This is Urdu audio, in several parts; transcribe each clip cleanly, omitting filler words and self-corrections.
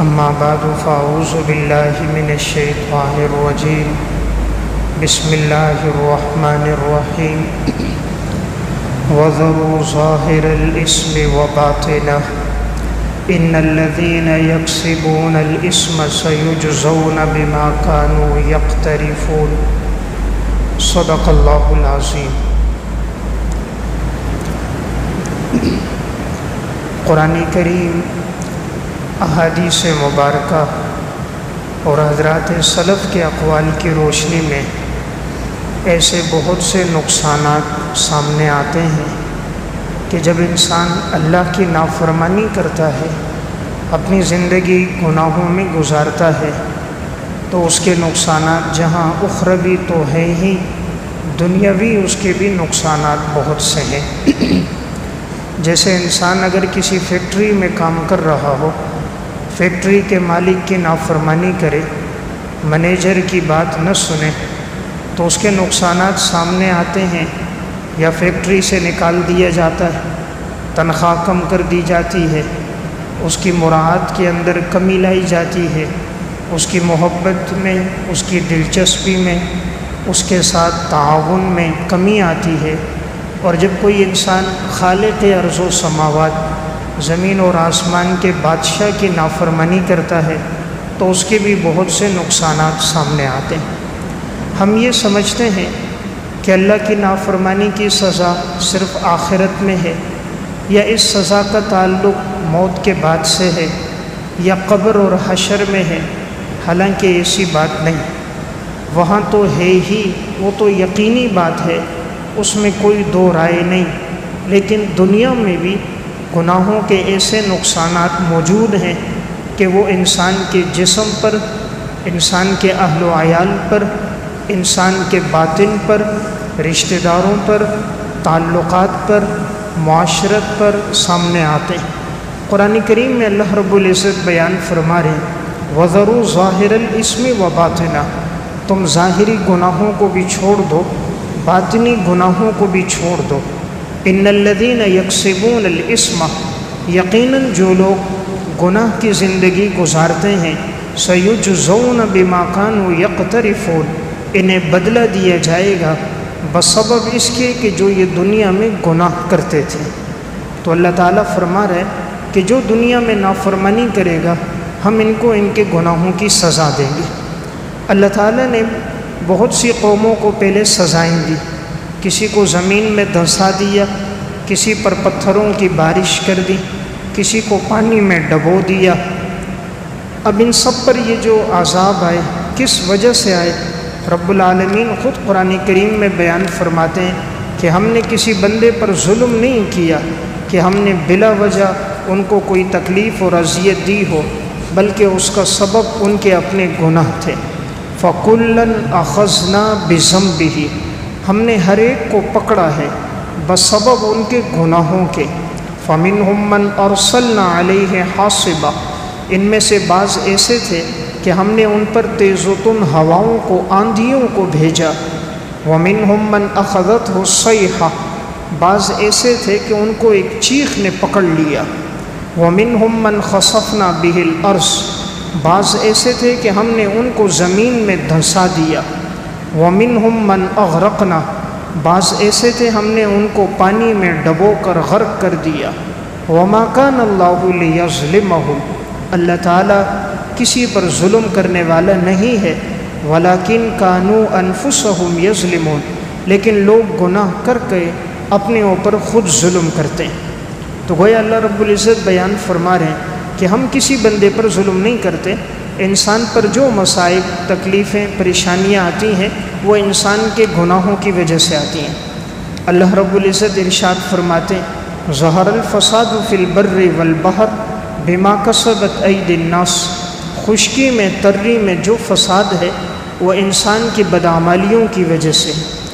اما بعد فاعوذ باللہ من الشیطان الرجیم بسم اللہ الرحمن الرحیم وذروا ظاہر الاسم وباطنہ ان الذین یکسبون الاسم سیجزون بما کانوا یقترفون صدق اللہ العظیم۔ قرآن کریم، احادیث مبارکہ اور حضرات سلف کے اقوال کی روشنی میں ایسے بہت سے نقصانات سامنے آتے ہیں کہ جب انسان اللہ کی نافرمانی کرتا ہے، اپنی زندگی گناہوں میں گزارتا ہے، تو اس کے نقصانات جہاں اخروی تو ہے ہی، دنیاوی اس کے بھی نقصانات بہت سے ہیں۔ جیسے انسان اگر کسی فیکٹری میں کام کر رہا ہو، فیکٹری کے مالک کی نافرمانی کرے، منیجر کی بات نہ سنے، تو اس کے نقصانات سامنے آتے ہیں۔ یا فیکٹری سے نکال دیا جاتا ہے، تنخواہ کم کر دی جاتی ہے، اس کی مراعات کے اندر کمی لائی جاتی ہے، اس کی محبت میں، اس کی دلچسپی میں، اس کے ساتھ تعاون میں کمی آتی ہے۔ اور جب کوئی انسان خالق ارض و سماوات، زمین اور آسمان کے بادشاہ کی نافرمانی کرتا ہے، تو اس کے بھی بہت سے نقصانات سامنے آتے ہیں۔ ہم یہ سمجھتے ہیں کہ اللہ کی نافرمانی کی سزا صرف آخرت میں ہے، یا اس سزا کا تعلق موت کے بعد سے ہے، یا قبر اور حشر میں ہے۔ حالانکہ ایسی بات نہیں، وہاں تو ہے ہی، وہ تو یقینی بات ہے، اس میں کوئی دو رائے نہیں۔ لیکن دنیا میں بھی گناہوں کے ایسے نقصانات موجود ہیں کہ وہ انسان کے جسم پر، انسان کے اہل و عیال پر، انسان کے باطن پر، رشتہ داروں پر، تعلقات پر، معاشرت پر سامنے آتے ہیں۔ قرآن کریم میں اللہ رب العزت بیان فرما رہے ہیں، وَذَرُوا ظَاهِرَ الْإِسْمِ وَبَاطِنَهُ، تم ظاہری گناہوں کو بھی چھوڑ دو، باطنی گناہوں کو بھی چھوڑ دو۔ ان الذین یکسبون الاسم، یقیناً جو لوگ گناہ کی زندگی گزارتے ہیں، سیجزون بما کانوا یقترفون، انہیں بدلہ دیا جائے گا بسبب اس کے کہ جو یہ دنیا میں گناہ کرتے تھے۔ تو اللہ تعالیٰ فرما رہے کہ جو دنیا میں نافرمانی کرے گا، ہم ان کو ان کے گناہوں کی سزا دیں گے۔ اللہ تعالیٰ نے بہت سی قوموں کو پہلے سزائیں دی، کسی کو زمین میں دھنسا دیا، کسی پر پتھروں کی بارش کر دی، کسی کو پانی میں ڈبو دیا۔ اب ان سب پر یہ جو عذاب آئے، کس وجہ سے آئے؟ رب العالمین خود قرآن کریم میں بیان فرماتے ہیں کہ ہم نے کسی بندے پر ظلم نہیں کیا کہ ہم نے بلا وجہ ان کو کوئی تکلیف اور اذیت دی ہو، بلکہ اس کا سبب ان کے اپنے گناہ تھے۔ فَكُلًّا أَخَذْنَا بِذَنبِهِ، ہم نے ہر ایک کو پکڑا ہے بسبب ان کے گناہوں کے۔ فَمِنْهُمْ مَنْ أَرْسَلْنَا عَلَيْهِ حَاصِبًا، ان میں سے بعض ایسے تھے کہ ہم نے ان پر تیز و تند ہواؤں کو، آندھیوں کو بھیجا۔ وَمِنْهُمْ مَنْ أَخَذَتْهُ الصَّيْحَةُ، بعض ایسے تھے کہ ان کو ایک چیخ نے پکڑ لیا۔ وَمِنْهُمْ مَنْ خَسَفْنَا بِهِ الْأَرْضَ، بعض ایسے تھے کہ ہم نے ان کو زمین میں دھنسا دیا۔ وَمِنْهُمْ مَنْ أَغْرَقْنَا، بعض ایسے تھے ہم نے ان کو پانی میں ڈبو کر غرق کر دیا۔ وَمَا كَانَ اللَّهُ لِيَظْلِمَهُمْ، اللہ تعالیٰ کسی پر ظلم کرنے والا نہیں ہے، وَلَكِنْ كَانُوا أَنفُسَهُمْ يَظْلِمُونَ، لیکن لوگ گناہ کر کے اپنے اوپر خود ظلم کرتے ہیں۔ تو گویا اللہ رب العزت بیان فرما رہے ہیں کہ ہم کسی بندے پر ظلم نہیں کرتے، انسان پر جو مصائب، تکلیفیں، پریشانیاں آتی ہیں، وہ انسان کے گناہوں کی وجہ سے آتی ہیں۔ اللہ رب العزت ارشاد فرماتے ہیں، ظہر الفساد فی البر والبحر بما کسبت ایدی الناس، خشکی میں، تری میں جو فساد ہے وہ انسان کی بدعمالیوں کی وجہ سے۔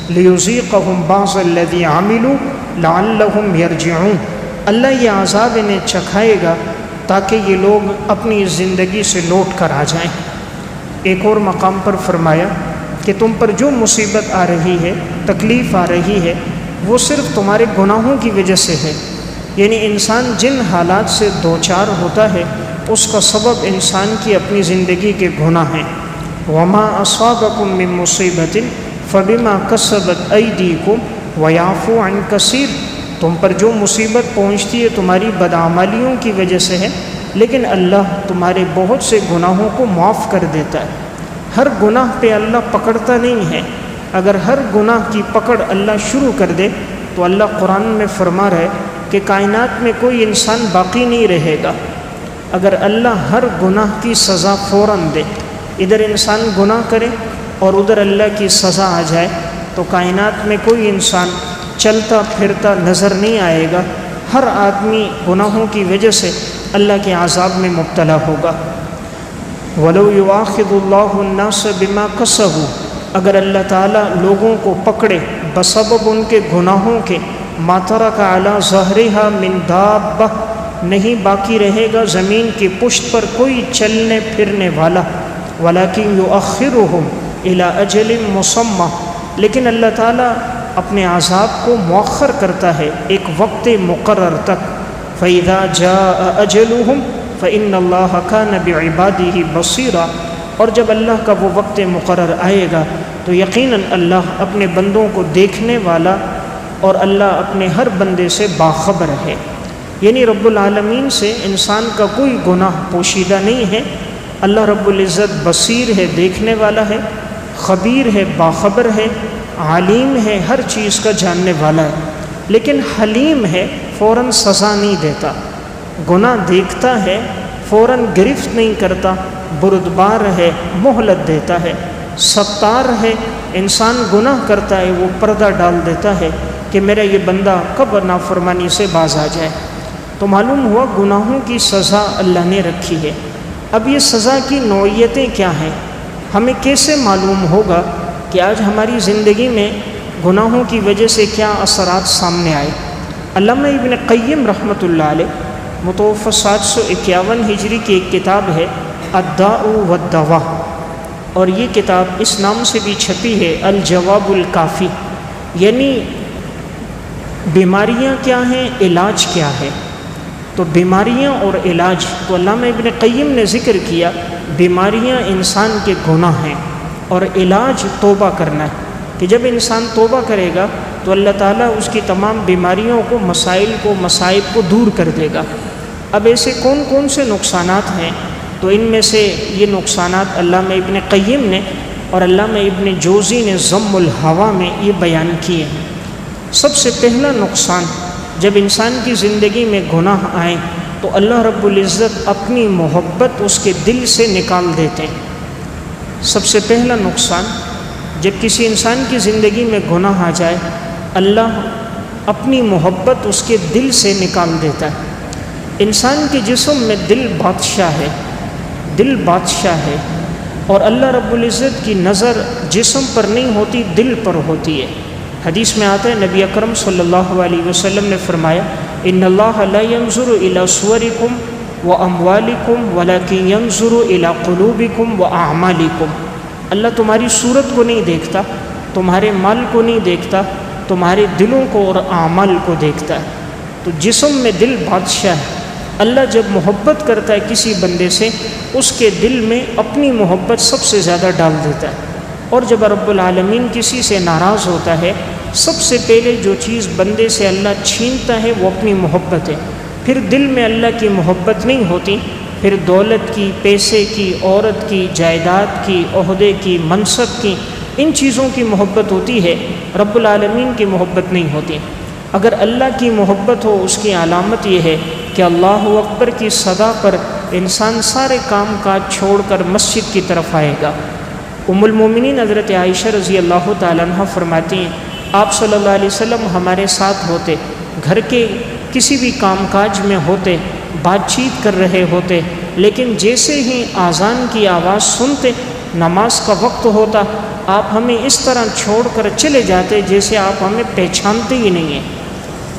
لیذیقہم بعض الذی عملوا لعلہم یرجعون، اللہ یہ عذاب انہیں چکھائے گا تاکہ یہ لوگ اپنی زندگی سے لوٹ کر آ جائیں۔ ایک اور مقام پر فرمایا کہ تم پر جو مصیبت آ رہی ہے، تکلیف آ رہی ہے، وہ صرف تمہارے گناہوں کی وجہ سے ہے۔ یعنی انسان جن حالات سے دوچار ہوتا ہے اس کا سبب انسان کی اپنی زندگی کے گناہ ہیں۔ وما اصابکم من مصیبت فبما کسبت ایدیکم ویعفو عن کثیر، تم پر جو مصیبت پہنچتی ہے تمہاری بدعمالیوں کی وجہ سے ہے، لیکن اللہ تمہارے بہت سے گناہوں کو معاف کر دیتا ہے۔ ہر گناہ پہ اللہ پکڑتا نہیں ہے، اگر ہر گناہ کی پکڑ اللہ شروع کر دے تو اللہ قرآن میں فرما رہا ہے کہ کائنات میں کوئی انسان باقی نہیں رہے گا۔ اگر اللہ ہر گناہ کی سزا فوراً دے، ادھر انسان گناہ کرے اور ادھر اللہ کی سزا آ جائے، تو کائنات میں کوئی انسان چلتا پھرتا نظر نہیں آئے گا، ہر آدمی گناہوں کی وجہ سے اللہ کے عذاب میں مبتلا ہوگا۔ وَلَوْ يُؤَاخِذُ اللَّهُ النَّاسَ بِمَا كَسَبُوا، اگر اللہ تعالیٰ لوگوں کو پکڑے بسبب ان کے گناہوں کے، مَا تَرَكَ عَلَى ظَهْرِهَا مِن دَابَّةٍ، نہیں باقی رہے گا زمین کی پشت پر کوئی چلنے پھرنے والا، وَلَكِنْ يُؤَخِّرُهُمْ إِلَىٰ أَجَلٍ مُّسَمًّى، لیکن اللہ تعالیٰ اپنے عذاب کو مؤخر کرتا ہے ایک وقت مقرر تک۔ فَإِذَا جَاءَ أَجَلُهُمْ فَإِنَّ اللَّهَ كَانَ بِعِبَادِهِ بَصِيرًا، اور جب اللہ کا وہ وقت مقرر آئے گا تو یقیناً اللہ اپنے بندوں کو دیکھنے والا، اور اللہ اپنے ہر بندے سے باخبر ہے۔ یعنی رب العالمین سے انسان کا کوئی گناہ پوشیدہ نہیں ہے۔ اللہ رب العزت بصیر ہے، دیکھنے والا ہے، خبیر ہے، باخبر ہے، عالیم ہے، ہر چیز کا جاننے والا ہے، لیکن حلیم ہے، فوراً سزا نہیں دیتا۔ گناہ دیکھتا ہے، فوراً گرفت نہیں کرتا، بردبار ہے، مہلت دیتا ہے۔ ستار ہے، انسان گناہ کرتا ہے وہ پردہ ڈال دیتا ہے کہ میرا یہ بندہ کب نافرمانی سے باز آ جائے۔ تو معلوم ہوا گناہوں کی سزا اللہ نے رکھی ہے۔ اب یہ سزا کی نوعیتیں کیا ہیں، ہمیں کیسے معلوم ہوگا کہ آج ہماری زندگی میں گناہوں کی وجہ سے کیا اثرات سامنے آئے؟ علامہ ابن قیم رحمۃ اللہ علیہ متوفی 751 ہجری کی ایک کتاب ہے الداء والدواء، اور یہ کتاب اس نام سے بھی چھپی ہے الجواب الکافی، یعنی بیماریاں کیا ہیں، علاج کیا ہے۔ تو بیماریاں اور علاج، تو علامہ ابن قیم نے ذکر کیا بیماریاں انسان کے گناہ ہیں اور علاج توبہ کرنا ہے، کہ جب انسان توبہ کرے گا تو اللہ تعالیٰ اس کی تمام بیماریوں کو، مسائل کو، مصائب کو دور کر دے گا۔ اب ایسے کون کون سے نقصانات ہیں؟ تو ان میں سے یہ نقصانات علامہ ابن قیم نے اور علامہ ابن جوزی نے ضم الہوا میں یہ بیان کیے ہیں۔ سب سے پہلا نقصان، جب انسان کی زندگی میں گناہ آئیں تو اللہ رب العزت اپنی محبت اس کے دل سے نکال دیتے ہیں۔ سب سے پہلا نقصان، جب کسی انسان کی زندگی میں گناہ آ جائے، اللہ اپنی محبت اس کے دل سے نکال دیتا ہے۔ انسان کے جسم میں دل بادشاہ ہے، دل بادشاہ ہے، اور اللہ رب العزت کی نظر جسم پر نہیں ہوتی، دل پر ہوتی ہے۔ حدیث میں آتا ہے، نبی اکرم صلی اللہ علیہ وسلم نے فرمایا ان اللہ لا ينظر الى صورکم واموالکم ولکن ينظر الى قلوبکم واعمالکم، اللہ تمہاری صورت کو نہیں دیکھتا، تمہارے مال کو نہیں دیکھتا، تمہارے دلوں کو اور اعمال کو دیکھتا ہے۔ تو جسم میں دل بادشاہ ہے۔ اللہ جب محبت کرتا ہے کسی بندے سے، اس کے دل میں اپنی محبت سب سے زیادہ ڈال دیتا ہے، اور جب رب العالمین کسی سے ناراض ہوتا ہے، سب سے پہلے جو چیز بندے سے اللہ چھینتا ہے وہ اپنی محبت ہے۔ پھر دل میں اللہ کی محبت نہیں ہوتی، پھر دولت کی، پیسے کی، عورت کی، جائیداد کی، عہدے کی، منصب کی، ان چیزوں کی محبت ہوتی ہے، رب العالمین کی محبت نہیں ہوتی۔ اگر اللہ کی محبت ہو، اس کی علامت یہ ہے کہ اللہ اکبر کی صدا پر انسان سارے کام کاج چھوڑ کر مسجد کی طرف آئے گا۔ ام المومنین حضرت عائشہ رضی اللہ تعالیٰ عنہ فرماتی ہیں، آپ صلی اللہ علیہ وسلم ہمارے ساتھ ہوتے، گھر کے کسی بھی کام کاج میں ہوتے، بات چیت کر رہے ہوتے، لیکن جیسے ہی اذان کی آواز سنتے، نماز کا وقت ہوتا، آپ ہمیں اس طرح چھوڑ کر چلے جاتے جیسے آپ ہمیں پہچانتے ہی نہیں ہیں۔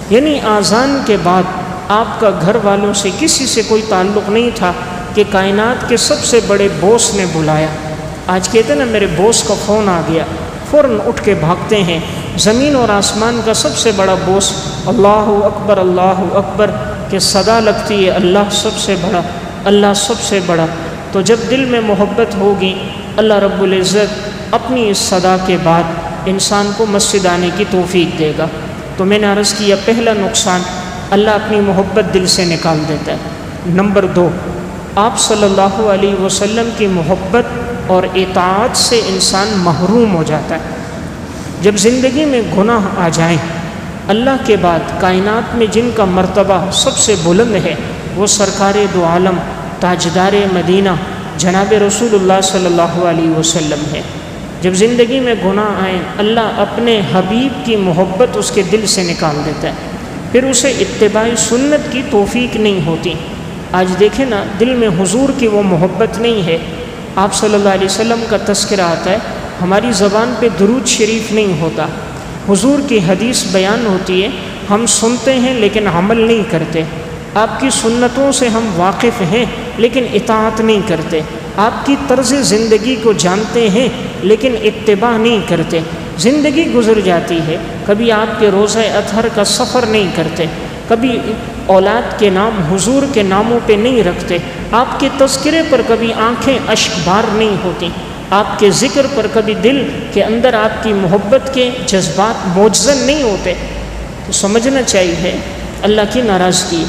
یعنی اذان کے بعد آپ کا گھر والوں سے کسی سے کوئی تعلق نہیں تھا کہ کائنات کے سب سے بڑے باس نے بلایا۔ آج کہتے ہیں نا میرے باس کا فون آ گیا، فوراً اٹھ کے بھاگتے ہیں۔ زمین اور آسمان کا سب سے بڑا باس اللہ اکبر کہ صدا لگتی ہے، اللہ سب سے بڑا، اللہ سب سے بڑا۔ تو جب دل میں محبت ہوگی اللہ رب العزت اپنی اس صدا کے بعد انسان کو مسجد آنے کی توفیق دے گا۔ تو میں نے عرض کیا پہلا نقصان اللہ اپنی محبت دل سے نکال دیتا ہے۔ نمبر 2، آپ صلی اللہ علیہ وسلم کی محبت اور اطاعت سے انسان محروم ہو جاتا ہے۔ جب زندگی میں گناہ آ جائیں، اللہ کے بعد کائنات میں جن کا مرتبہ سب سے بلند ہے وہ سرکار دو عالم تاجدار مدینہ جناب رسول اللہ صلی اللہ علیہ وسلم ہے۔ جب زندگی میں گناہ آئیں اللہ اپنے حبیب کی محبت اس کے دل سے نکال دیتا ہے، پھر اسے اتباع سنت کی توفیق نہیں ہوتی۔ آج دیکھیں نا، دل میں حضور کی وہ محبت نہیں ہے، آپ صلی اللہ علیہ وسلم کا تذکرہ آتا ہے، ہماری زبان پہ درود شریف نہیں ہوتا، حضور کی حدیث بیان ہوتی ہے، ہم سنتے ہیں لیکن عمل نہیں کرتے، آپ کی سنتوں سے ہم واقف ہیں لیکن اطاعت نہیں کرتے، آپ کی طرز زندگی کو جانتے ہیں لیکن اتباع نہیں کرتے۔ زندگی گزر جاتی ہے، کبھی آپ کے روزہ اطہر کا سفر نہیں کرتے، کبھی اولاد کے نام حضور کے ناموں پہ نہیں رکھتے، آپ کے تذکرے پر کبھی آنکھیں اشک بار نہیں ہوتی، آپ کے ذکر پر کبھی دل کے اندر آپ کی محبت کے جذبات موجزن نہیں ہوتے، تو سمجھنا چاہیے اللہ کی ناراضگی۔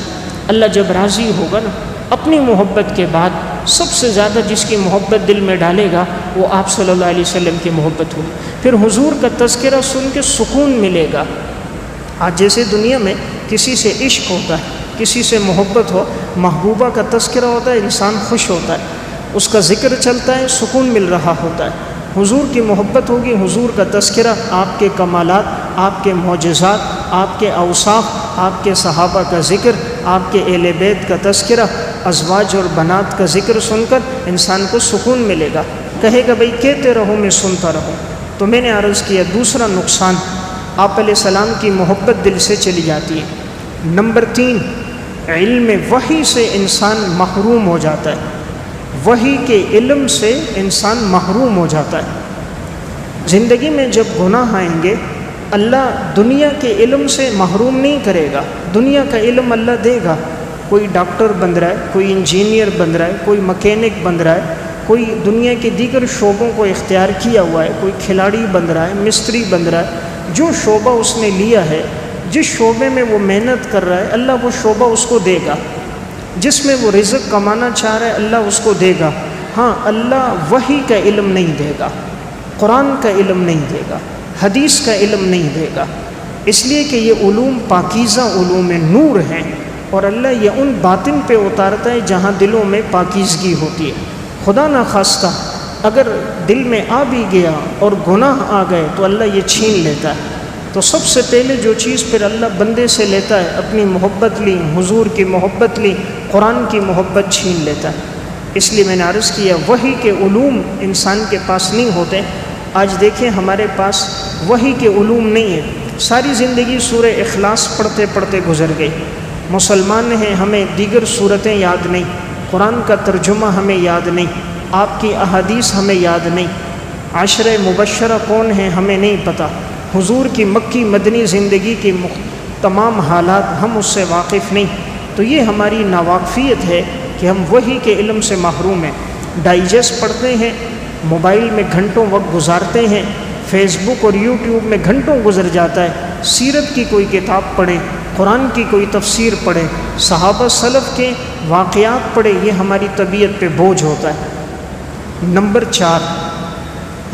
اللہ جب راضی ہوگا نا اپنی محبت کے بعد سب سے زیادہ جس کی محبت دل میں ڈالے گا وہ آپ صلی اللہ علیہ وسلم کی محبت ہوگی، پھر حضور کا تذکرہ سن کے سکون ملے گا۔ آج جیسے دنیا میں کسی سے عشق ہوتا ہے، کسی سے محبت ہو، محبوبہ کا تذکرہ ہوتا ہے، انسان خوش ہوتا ہے، اس کا ذکر چلتا ہے، سکون مل رہا ہوتا ہے۔ حضور کی محبت ہوگی، حضور کا تذکرہ، آپ کے کمالات، آپ کے معجزات، آپ کے اوصاف، آپ کے صحابہ کا ذکر، آپ کے اہل بیت کا تذکرہ، ازواج اور بنات کا ذکر سن کر انسان کو سکون ملے گا، کہے گا بھئی کہتے رہو میں سنتا رہوں۔ تو میں نے عرض کیا دوسرا نقصان آپ علیہ السلام کی محبت دل سے چلی جاتی ہے۔ نمبر 3، علم وحی سے انسان محروم ہو جاتا ہے، وحی کے علم سے انسان محروم ہو جاتا ہے۔ زندگی میں جب گناہ آئیں گے اللہ دنیا کے علم سے محروم نہیں کرے گا، دنیا کا علم اللہ دے گا۔ کوئی ڈاکٹر بن رہا ہے، کوئی انجینئر بن رہا ہے، کوئی مکینک بن رہا ہے، کوئی دنیا کے دیگر شعبوں کو اختیار کیا ہوا ہے، کوئی کھلاڑی بن رہا ہے، مستری بن رہا ہے، جو شعبہ اس نے لیا ہے، جس شعبے میں وہ محنت کر رہا ہے اللہ وہ شعبہ اس کو دے گا، جس میں وہ رزق کمانا چاہ رہا ہے اللہ اس کو دے گا۔ ہاں اللہ وحی کا علم نہیں دے گا، قرآن کا علم نہیں دے گا، حدیث کا علم نہیں دے گا، اس لیے کہ یہ علوم پاکیزہ علوم نور ہیں، اور اللہ یہ ان باطن پہ اتارتا ہے جہاں دلوں میں پاکیزگی ہوتی ہے۔ خدا نخواستہ اگر دل میں آ بھی گیا اور گناہ آ گئے تو اللہ یہ چھین لیتا ہے۔ تو سب سے پہلے جو چیز پھر اللہ بندے سے لیتا ہے، اپنی محبت لی، حضور کی محبت لی، قرآن کی محبت چھین لیتا ہے۔ اس لیے میں نے عرض کیا وحی کے علوم انسان کے پاس نہیں ہوتے۔ آج دیکھیں ہمارے پاس وحی کے علوم نہیں ہیں، ساری زندگی سورہ اخلاص پڑھتے پڑھتے گزر گئی، مسلمان ہیں ہمیں دیگر صورتیں یاد نہیں، قرآن کا ترجمہ ہمیں یاد نہیں، آپ کی احادیث ہمیں یاد نہیں، عشرہ مبشرہ کون ہیں ہمیں نہیں پتہ، حضور کی مکی مدنی زندگی کی تمام حالات ہم اس سے واقف نہیں۔ تو یہ ہماری ناواقفیت ہے کہ ہم وحی کے علم سے محروم ہیں۔ ڈائجسٹ پڑھتے ہیں، موبائل میں گھنٹوں وقت گزارتے ہیں، فیس بک اور یوٹیوب میں گھنٹوں گزر جاتا ہے۔ سیرت کی کوئی کتاب پڑھیں، قرآن کی کوئی تفسیر پڑھیں، صحابہ سلف کے واقعات پڑھیں، یہ ہماری طبیعت پہ بوجھ ہوتا ہے۔ نمبر 4،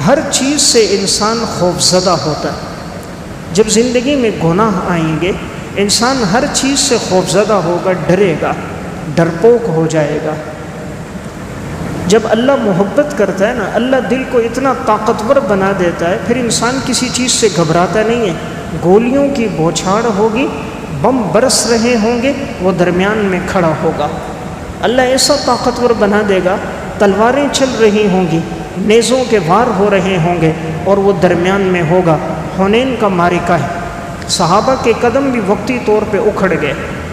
ہر چیز سے انسان خوفزدہ ہوتا ہے۔ جب زندگی میں گناہ آئیں گے انسان ہر چیز سے خوفزدہ ہوگا، ڈرے گا، ڈرپوک ہو جائے گا۔ جب اللہ محبت کرتا ہے نا اللہ دل کو اتنا طاقتور بنا دیتا ہے، پھر انسان کسی چیز سے گھبراتا نہیں ہے۔ گولیوں کی بوچھاڑ ہوگی، بم برس رہے ہوں گے، وہ درمیان میں کھڑا ہوگا۔ اللہ ایسا طاقتور بنا دے گا، تلواریں چل رہی ہوں گی، نیزوں کے وار ہو رہے ہوں گے اور وہ درمیان میں ہوگا۔ حنین کا معرکہ ہے، صحابہ کے قدم بھی وقتی طور پہ اکھڑ گئے،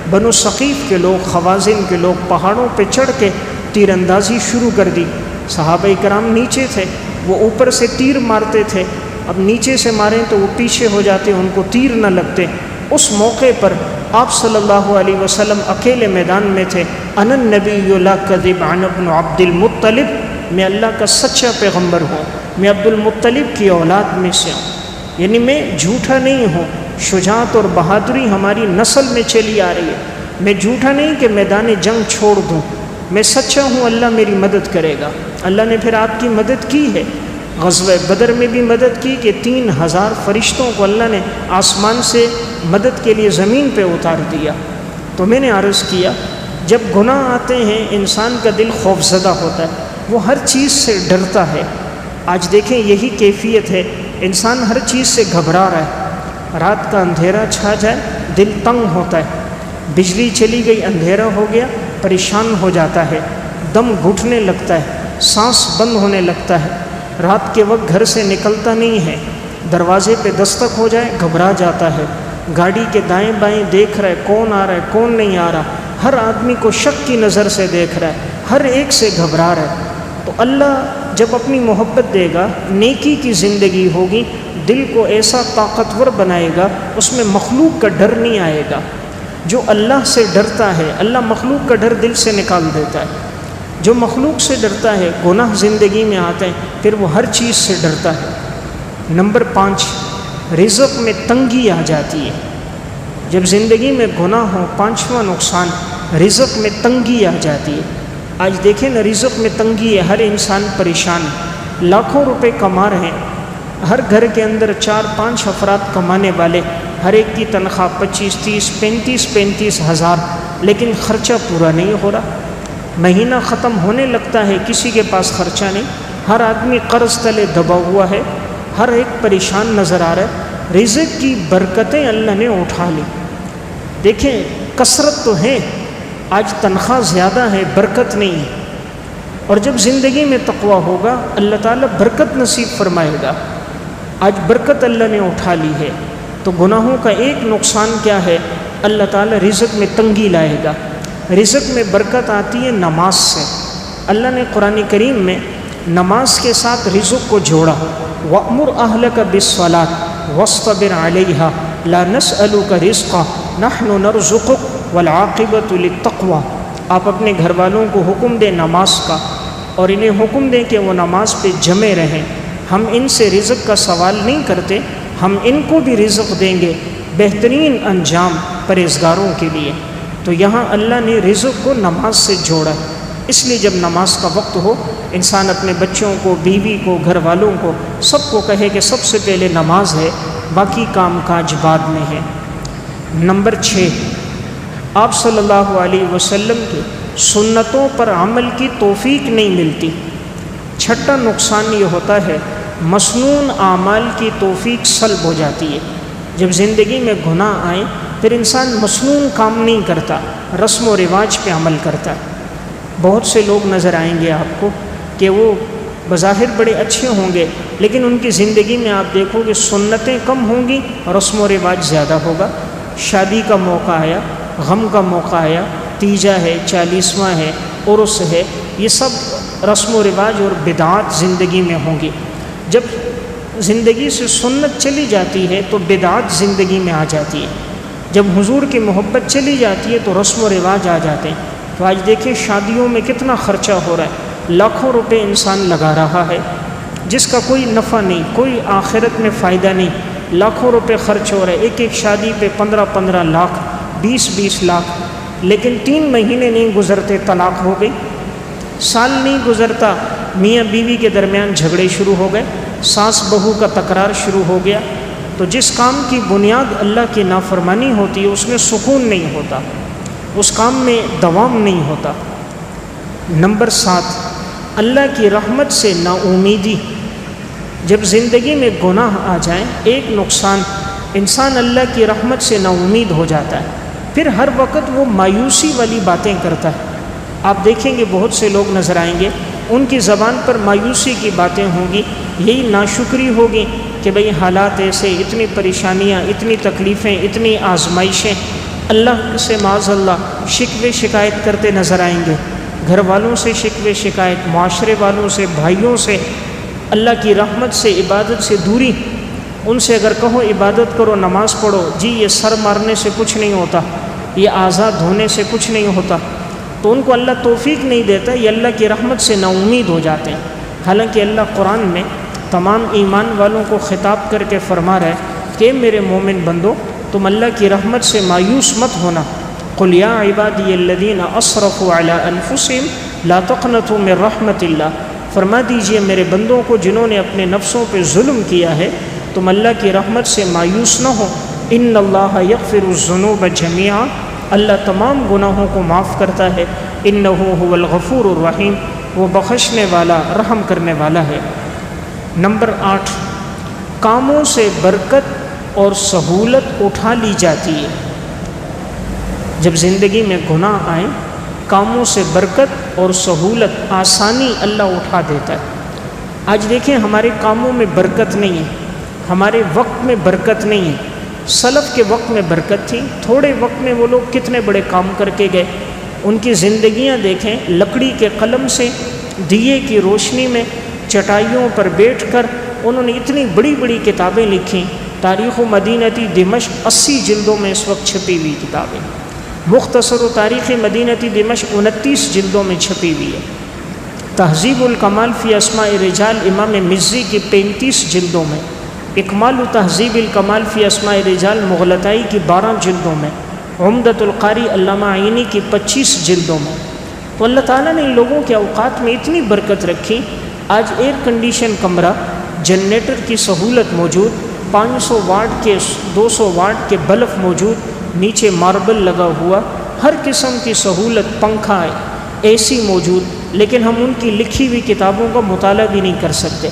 بنو ثقیف کے لوگ، خوازن کے لوگ پہاڑوں پہ چڑھ کے تیر اندازی شروع کر دی۔ صحابہ کرام نیچے تھے، وہ اوپر سے تیر مارتے تھے، اب نیچے سے ماریں تو وہ پیچھے ہو جاتے، ان کو تیر نہ لگتے۔ اس موقع پر آپ صلی اللہ علیہ وسلم اکیلے میدان میں تھے. انا النبی لا کذب عن ابن عبد المطلب، میں اللہ کا سچا پیغمبر ہوں، میں عبد المطلب کی اولاد میں سے ہوں، یعنی میں جھوٹا نہیں ہوں. شجاعت اور بہادری ہماری نسل میں چلی آ رہی ہے. میں جھوٹا نہیں کہ میدان جنگ چھوڑ دوں، میں سچا ہوں، اللہ میری مدد کرے گا. اللہ نے پھر آپ کی مدد کی ہے. غزوہ بدر میں بھی مدد کی کہ 3000 فرشتوں کو اللہ نے آسمان سے مدد کے لیے زمین پہ اتار دیا. تو میں نے عرض کیا جب گناہ آتے ہیں انسان کا دل خوفزدہ ہوتا ہے، وہ ہر چیز سے ڈرتا ہے. آج دیکھیں یہی کیفیت ہے، انسان ہر چیز سے گھبرا رہا ہے. رات کا اندھیرا چھا جائے دل تنگ ہوتا ہے، بجلی چلی گئی اندھیرا ہو گیا پریشان ہو جاتا ہے، دم گھٹنے لگتا ہے، سانس بند ہونے لگتا ہے. رات کے وقت گھر سے نکلتا نہیں ہے، دروازے پہ دستک ہو جائے گھبرا جاتا ہے، گاڑی کے دائیں بائیں دیکھ رہا ہے کون آ رہا ہے کون نہیں آ رہا، ہر آدمی کو شک کی نظر سے دیکھ رہا ہے، ہر ایک سے گھبرا رہا ہے. تو اللہ جب اپنی محبت دے گا، نیکی کی زندگی ہوگی، دل کو ایسا طاقتور بنائے گا، اس میں مخلوق کا ڈر نہیں آئے گا. جو اللہ سے ڈرتا ہے اللہ مخلوق کا ڈر دل سے نکال دیتا ہے. جو مخلوق سے ڈرتا ہے گناہ زندگی میں آتے ہیں پھر وہ ہر چیز سے ڈرتا ہے. نمبر 5، رزق میں تنگی آ جاتی ہے. جب زندگی میں گناہ ہو، 5واں نقصان رزق میں تنگی آ جاتی ہے. آج دیکھیں نا رزق میں تنگی ہے، ہر انسان پریشان ہے. لاکھوں روپے کما رہے ہیں، ہر گھر کے اندر 4-5 افراد کمانے والے، ہر ایک کی تنخواہ 25, 30, 35 ہزار، لیکن خرچہ پورا نہیں ہو رہا. مہینہ ختم ہونے لگتا ہے کسی کے پاس خرچہ نہیں، ہر آدمی قرض تلے دبا ہوا ہے، ہر ایک پریشان نظر آ رہا ہے. رزق کی برکتیں اللہ نے اٹھا لی. دیکھیں کثرت تو ہے، آج تنخواہ زیادہ ہے برکت نہیں ہے. اور جب زندگی میں تقویٰ ہوگا اللہ تعالیٰ برکت نصیب فرمائے گا. آج برکت اللہ نے اٹھا لی ہے. تو گناہوں کا ایک نقصان کیا ہے؟ اللہ تعالیٰ رزق میں تنگی لائے گا. رزق میں برکت آتی ہے نماز سے. اللہ نے قرآن کریم میں نماز کے ساتھ رزق کو جوڑا. وَأْمُرْ أَهْلَكَ بِالصَّلَاةِ وَاصْطَبِرْ عَلَيْهَا لَا نَسْأَلُكَ رِزْقًا نَحْنُ نَرْزُقُكَ وَالْعَاقِبَةُ لِلتَّقْوَىٰ. آپ اپنے گھر والوں کو حکم دیں نماز کا، اور انہیں حکم دیں کہ وہ نماز پہ جمے رہیں. ہم ان سے رزق کا سوال نہیں کرتے، ہم ان کو بھی رزق دیں گے. بہترین انجام پرہیزگاروں کے لیے. تو یہاں اللہ نے رزق کو نماز سے جوڑا. اس لیے جب نماز کا وقت ہو انسان اپنے بچوں کو، بیوی کو، گھر والوں کو، سب کو کہے کہ سب سے پہلے نماز ہے، باقی کام کاج بعد میں ہے. نمبر 6، آپ صلی اللہ علیہ وسلم کی سنتوں پر عمل کی توفیق نہیں ملتی. چھٹا نقصان یہ ہوتا ہے مسنون اعمال کی توفیق سلب ہو جاتی ہے. جب زندگی میں گناہ آئیں پھر انسان مسنون کام نہیں کرتا، رسم و رواج پہ عمل کرتا ہے. بہت سے لوگ نظر آئیں گے آپ کو کہ وہ بظاہر بڑے اچھے ہوں گے، لیکن ان کی زندگی میں آپ دیکھو کہ سنتیں کم ہوں گی، رسم و رواج زیادہ ہوگا. شادی کا موقع آیا، غم کا موقع آیا، تیجا ہے، 40واں ہے، عرس ہے، یہ سب رسم و رواج اور بدعات زندگی میں ہوں گی. جب زندگی سے سنت چلی جاتی ہے تو بدعات زندگی میں آ جاتی ہے. جب حضور کی محبت چلی جاتی ہے تو رسم و رواج آ جاتے ہیں. تو آج دیکھیں شادیوں میں کتنا خرچہ ہو رہا ہے، لاکھوں روپے انسان لگا رہا ہے جس کا کوئی نفع نہیں، کوئی آخرت میں فائدہ نہیں. لاکھوں روپے خرچ ہو رہے، ایک ایک شادی پہ 15 لاکھ، 20 لاکھ، لیکن 3 مہینے نہیں گزرتے طلاق ہو گئی. سال نہیں گزرتا میاں بیوی کے درمیان جھگڑے شروع ہو گئے، ساس بہو کا تکرار شروع ہو گیا. تو جس کام کی بنیاد اللہ کی نافرمانی ہوتی ہے اس میں سکون نہیں ہوتا، اس کام میں دوام نہیں ہوتا. نمبر 7، اللہ کی رحمت سے نا امیدی. جب زندگی میں گناہ آ جائیں ایک نقصان، انسان اللہ کی رحمت سے نا امید ہو جاتا ہے، پھر ہر وقت وہ مایوسی والی باتیں کرتا ہے. آپ دیکھیں گے بہت سے لوگ نظر آئیں گے ان کی زبان پر مایوسی کی باتیں ہوں گی، یہی ناشکری ہوگی کہ بھئی حالات ایسے، اتنی پریشانیاں، اتنی تکلیفیں، اتنی آزمائشیں. اللہ سے معاذ اللہ شکوے شکایت کرتے نظر آئیں گے، گھر والوں سے شکوے شکایت، معاشرے والوں سے، بھائیوں سے، اللہ کی رحمت سے، عبادت سے دوری. ان سے اگر کہو عبادت کرو، نماز پڑھو، جی یہ سر مارنے سے کچھ نہیں ہوتا، یہ آزاد ہونے سے کچھ نہیں ہوتا، تو ان کو اللہ توفیق نہیں دیتا، یہ اللہ کی رحمت سے نا امید ہو جاتے ہیں۔ حالانکہ اللہ قرآن میں تمام ایمان والوں کو خطاب کر کے فرما رہا ہے کہ میرے مومن بندو، تم اللہ کی رحمت سے مایوس مت ہونا۔ قل یا عبادی الذین اسرفوا علی انفسہم لا تقنطوا من رحمت اللہ، فرما دیجئے میرے بندوں کو جنہوں نے اپنے نفسوں پہ ظلم کیا ہے، تم اللہ کی رحمت سے مایوس نہ ہو۔ ان اللہ یغفر الذنوب جميعا، اللہ تمام گناہوں کو معاف کرتا ہے۔ انہ هو الغفور الرحیم، وہ بخشنے والا رحم کرنے والا ہے۔ نمبر 8، کاموں سے برکت اور سہولت اٹھا لی جاتی ہے۔ جب زندگی میں گناہ آئیں، کاموں سے برکت اور سہولت، آسانی اللہ اٹھا دیتا ہے۔ آج دیکھیں ہمارے کاموں میں برکت نہیں ہے، ہمارے وقت میں برکت نہیں ہے۔ سلف کے وقت میں برکت تھی، تھوڑے وقت میں وہ لوگ کتنے بڑے کام کر کے گئے۔ ان کی زندگیاں دیکھیں، لکڑی کے قلم سے دیے کی روشنی میں چٹائیوں پر بیٹھ کر انہوں نے اتنی بڑی بڑی کتابیں لکھیں۔ تاریخ و مدینتی دمشق 80 جلدوں میں اس وقت چھپی ہوئی کتابیں، مختصر و تاریخ مدینتی دمشق 29 جلدوں میں چھپی ہوئی ہے۔ تہذیب الکمال فی اسماء رجال امام مزی کی 35 جلدوں میں، اکمال و تہذیب الکمال فی اسماء رجال مغلطائی کی 12 جلدوں میں، عمدۃ القاری علامہ عینی کی 25 جلدوں میں۔ تو اللہ تعالیٰ نے ان لوگوں کے اوقات میں اتنی برکت رکھی۔ آج ایئر کنڈیشن کمرہ، جنریٹر کی سہولت موجود، 500 واٹ کے 200 واٹ کے بلب موجود، نیچے ماربل لگا ہوا، ہر قسم کی سہولت، پنکھا ہے، اے سی موجود، لیکن ہم ان کی لکھی ہوئی کتابوں کا مطالعہ بھی نہیں کر سکتے۔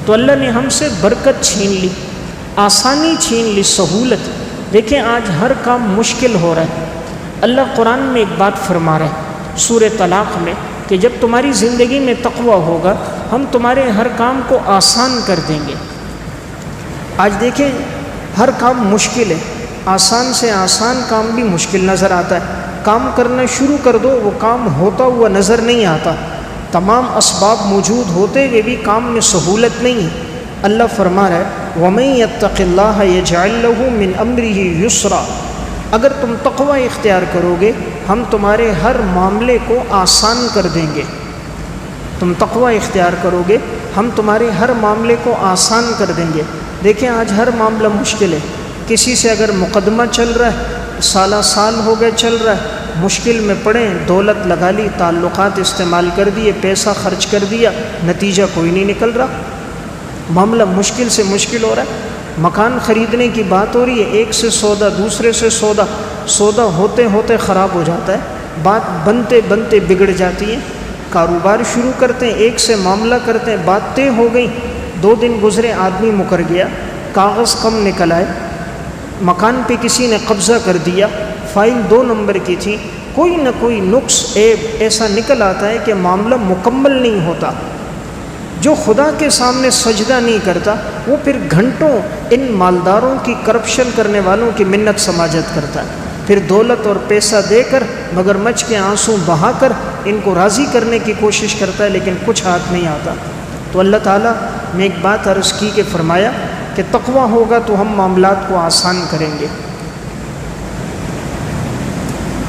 تو اللہ نے ہم سے برکت چھین لی، آسانی چھین لی، سہولت۔ دیکھیں آج ہر کام مشکل ہو رہا ہے۔ اللہ قرآن میں ایک بات فرما رہا ہے سورہ طلاق میں کہ جب تمہاری زندگی میں تقوی ہوگا، ہم تمہارے ہر کام کو آسان کر دیں گے۔ آج دیکھیں ہر کام مشکل ہے، آسان سے آسان کام بھی مشکل نظر آتا ہے۔ کام کرنا شروع کر دو، وہ کام ہوتا ہوا نظر نہیں آتا۔ تمام اسباب موجود ہوتے ہوئے بھی کام میں سہولت نہیں ہے۔ اللہ فرما رہا ہے وَمَن يَتَّقِ اللَّهَ يَجْعَلْ لَهُ مِنْ أَمْرِهِ يُسْرًا، اگر تم تقوی اختیار کرو گے، ہم تمہارے ہر معاملے کو آسان کر دیں گے۔ تم تقوی اختیار کرو گے، ہم تمہارے ہر معاملے کو آسان کر دیں گے۔ دیکھیں آج ہر معاملہ مشکل ہے۔ کسی سے اگر مقدمہ چل رہا ہے، سالہ سال ہو گئے چل رہا ہے، مشکل میں پڑیں، دولت لگا لی، تعلقات استعمال کر دیے، پیسہ خرچ کر دیا، نتیجہ کوئی نہیں نکل رہا، معاملہ مشکل سے مشکل ہو رہا ہے۔ مکان خریدنے کی بات ہو رہی ہے، ایک سے سودا، دوسرے سے سودا، سودا ہوتے ہوتے خراب ہو جاتا ہے، بات بنتے بنتے بگڑ جاتی ہے۔ کاروبار شروع کرتے ہیں، ایک سے معاملہ کرتے ہیں، بات طے ہو گئی، 2 دن گزرے، آدمی مکر گیا، کاغذ کم نکل آئے، مکان پہ کسی نے قبضہ کر دیا، فائل 2 نمبر کی تھی، کوئی نہ کوئی نقص عیب ایسا نکل آتا ہے کہ معاملہ مکمل نہیں ہوتا۔ جو خدا کے سامنے سجدہ نہیں کرتا، وہ پھر گھنٹوں ان مالداروں کی، کرپشن کرنے والوں کی منت سماجت کرتا ہے، پھر دولت اور پیسہ دے کر، مگرمچھ کے آنسو بہا کر ان کو راضی کرنے کی کوشش کرتا ہے، لیکن کچھ ہاتھ نہیں آتا۔ تو اللہ تعالیٰ نے ایک بات عرض کی کہ فرمایا کہ تقوی ہوگا تو ہم معاملات کو آسان کریں گے۔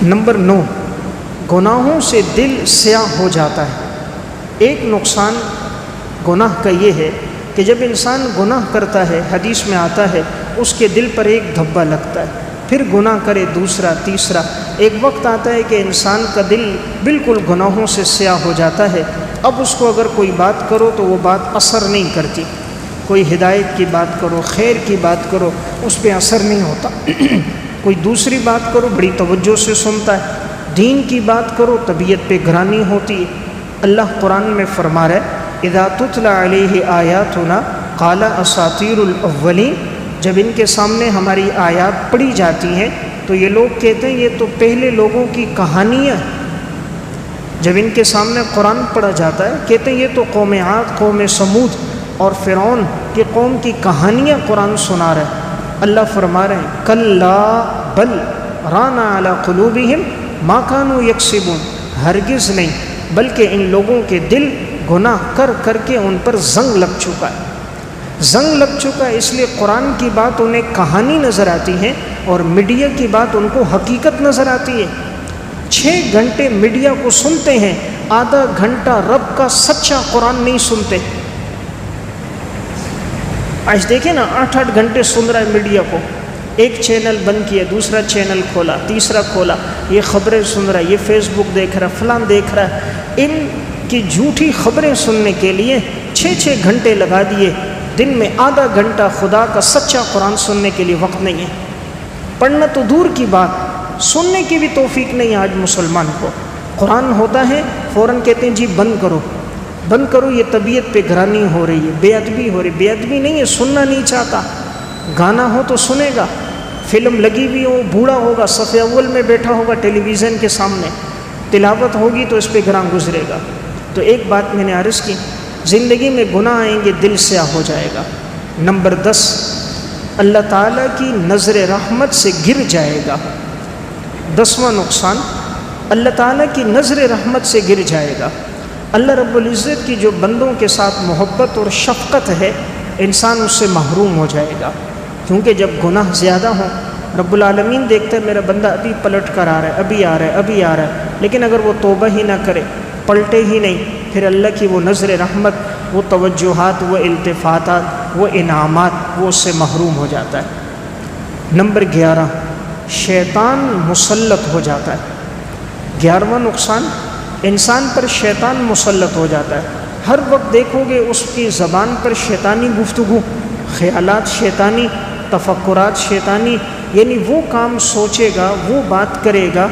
نمبر 9، گناہوں سے دل سیاہ ہو جاتا ہے۔ ایک نقصان گناہ کا یہ ہے کہ جب انسان گناہ کرتا ہے، حدیث میں آتا ہے اس کے دل پر ایک دھبا لگتا ہے، پھر گناہ کرے دوسرا، تیسرا، ایک وقت آتا ہے کہ انسان کا دل بالکل گناہوں سے سیاہ ہو جاتا ہے۔ اب اس کو اگر کوئی بات کرو تو وہ بات اثر نہیں کرتی، کوئی ہدایت کی بات کرو، خیر کی بات کرو، اس پہ اثر نہیں ہوتا۔ کوئی دوسری بات کرو، بڑی توجہ سے سنتا ہے، دین کی بات کرو، طبیعت پہ گرانی ہوتی ہے۔ اللہ قرآن میں فرما رہا ہے اذا تتلی علیہ آیاتنا قال اساطیر الاولین، جب ان کے سامنے ہماری آیات پڑھی جاتی ہیں تو یہ لوگ کہتے ہیں یہ تو پہلے لوگوں کی کہانیاں ہیں۔ جب ان کے سامنے قرآن پڑھا جاتا ہے کہتے ہیں یہ تو قوم عاد، قوم سمود اور فرعون کی قوم کی کہانیاں قرآن سنا رہا ہے۔ اللہ فرما رہے ہیں کلا بل ران علی قلوبہم ما کانوا یکسبون، ہرگز نہیں، بلکہ ان لوگوں کے دل گناہ کر کر کے ان پر زنگ لگ چکا ہے۔ زنگ لگ چکا ہے، اس لیے قرآن کی بات انہیں کہانی نظر آتی ہے اور میڈیا کی بات ان کو حقیقت نظر آتی ہے۔ 6 گھنٹے میڈیا کو سنتے ہیں، آدھا گھنٹہ رب کا سچا قرآن نہیں سنتے۔ آج دیکھیں نا، 8 گھنٹے سن رہا ہے میڈیا کو، ایک چینل بند کیا، دوسرا چینل کھولا، تیسرا کھولا، یہ خبریں سن رہا ہے، یہ فیس بک دیکھ رہا ہے، فلاں دیکھ رہا ہے۔ ان کی جھوٹی خبریں سننے کے لیے 6 گھنٹے لگا دیے، دن میں آدھا گھنٹہ خدا کا سچا قرآن سننے کے لیے وقت نہیں ہے۔ پڑھنا تو دور کی بات، سننے کی بھی توفیق نہیں آج مسلمان کو۔ قرآن ہوتا ہے فوراً کہتے ہیں جی بند کرو بند کرو، یہ طبیعت پہ گرانی ہو رہی ہے، بے ادبی ہو رہی ہے۔ بے ادبی نہیں ہے، سننا نہیں چاہتا، گانا ہو تو سنے گا، فلم لگی ہوئی ہو، بوڑھا ہوگا، صف اول میں بیٹھا ہوگا ٹیلی ویژن کے سامنے، تلاوت ہوگی تو اس پہ گراں گزرے گا۔ تو ایک بات میں نے عرض کی، زندگی میں گناہ آئیں گے، دل سیاہ ہو جائے گا۔ نمبر 10، اللہ تعالیٰ کی نظر رحمت سے گر جائے گا۔ 10واں نقصان، اللہ تعالیٰ کی نظر رحمت سے گر جائے گا۔ اللہ رب العزت کی جو بندوں کے ساتھ محبت اور شفقت ہے، انسان اس سے محروم ہو جائے گا، کیونکہ جب گناہ زیادہ ہوں، رب العالمین دیکھتا ہے میرا بندہ ابھی پلٹ کر آ رہا ہے، ابھی آ رہا ہے، ابھی آ رہا ہے، لیکن اگر وہ توبہ ہی نہ کرے، پلٹے ہی نہیں، پھر اللہ کی وہ نظر رحمت، وہ توجہات، وہ التفاتات، وہ انعامات، وہ اس سے محروم ہو جاتا ہے۔ نمبر 11، شیطان مسلط ہو جاتا ہے۔ 11واں نقصان، انسان پر شیطان مسلط ہو جاتا ہے۔ ہر وقت دیکھو گے اس کی زبان پر شیطانی گفتگو، خیالات شیطانی، تفکرات شیطانی، یعنی وہ کام سوچے گا، وہ بات کرے گا،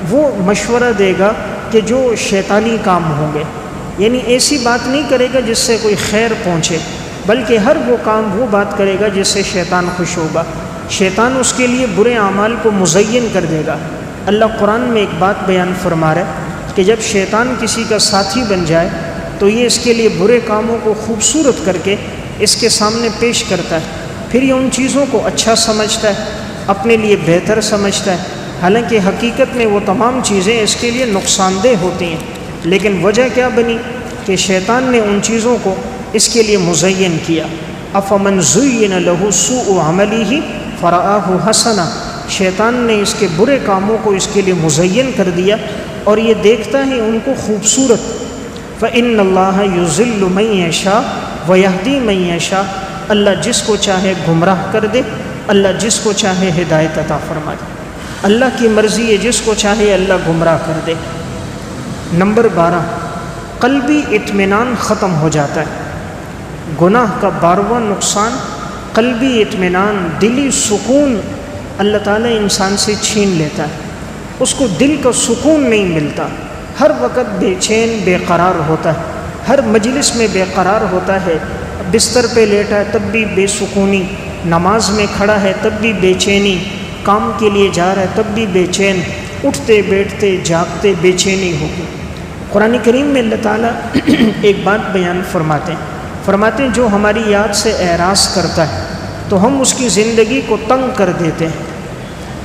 وہ مشورہ دے گا کہ جو شیطانی کام ہوں گے، یعنی ایسی بات نہیں کرے گا جس سے کوئی خیر پہنچے، بلکہ ہر وہ کام وہ بات کرے گا جس سے شیطان خوش ہوگا۔ شیطان اس کے لیے برے اعمال کو مزین کر دے گا۔ اللہ قرآن میں ایک بات بیان فرما رہا ہے کہ جب شیطان کسی کا ساتھی بن جائے تو یہ اس کے لیے برے کاموں کو خوبصورت کر کے اس کے سامنے پیش کرتا ہے، پھر یہ ان چیزوں کو اچھا سمجھتا ہے، اپنے لیے بہتر سمجھتا ہے، حالانکہ حقیقت میں وہ تمام چیزیں اس کے لیے نقصان دہ ہوتی ہیں، لیکن وجہ کیا بنی کہ شیطان نے ان چیزوں کو اس کے لیے مزین کیا۔ افمن زین لہ سوء عملہ فرآہ حسنا، شیطان نے اس کے برے کاموں کو اس کے لیے مزین کر دیا اور یہ دیکھتا ہے ان کو خوبصورت۔ فإن اللہ یضل من یشاء ویہدی من یشاء، اللہ جس کو چاہے گمراہ کر دے، اللہ جس کو چاہے ہدایت عطا فرما دے، اللہ کی مرضی ہے، جس کو چاہے اللہ گمراہ کر دے۔ نمبر 12، قلبی اطمینان ختم ہو جاتا ہے۔ گناہ کا 12واں نقصان، قلبی اطمینان، دلی سکون اللہ تعالیٰ انسان سے چھین لیتا ہے، اس کو دل کا سکون نہیں ملتا، ہر وقت بے چین بے قرار ہوتا ہے، ہر مجلس میں بے قرار ہوتا ہے، بستر پہ لیٹا ہے تب بھی بے سکونی، نماز میں کھڑا ہے تب بھی بے چینی، کام کے لیے جا رہا ہے تب بھی بے چین، اٹھتے بیٹھتے جاگتے بے چینی ہوگی۔ قرآن کریم میں اللہ تعالیٰ ایک بات بیان فرماتے ہیں جو ہماری یاد سے اعراض کرتا ہے تو ہم اس کی زندگی کو تنگ کر دیتے ہیں۔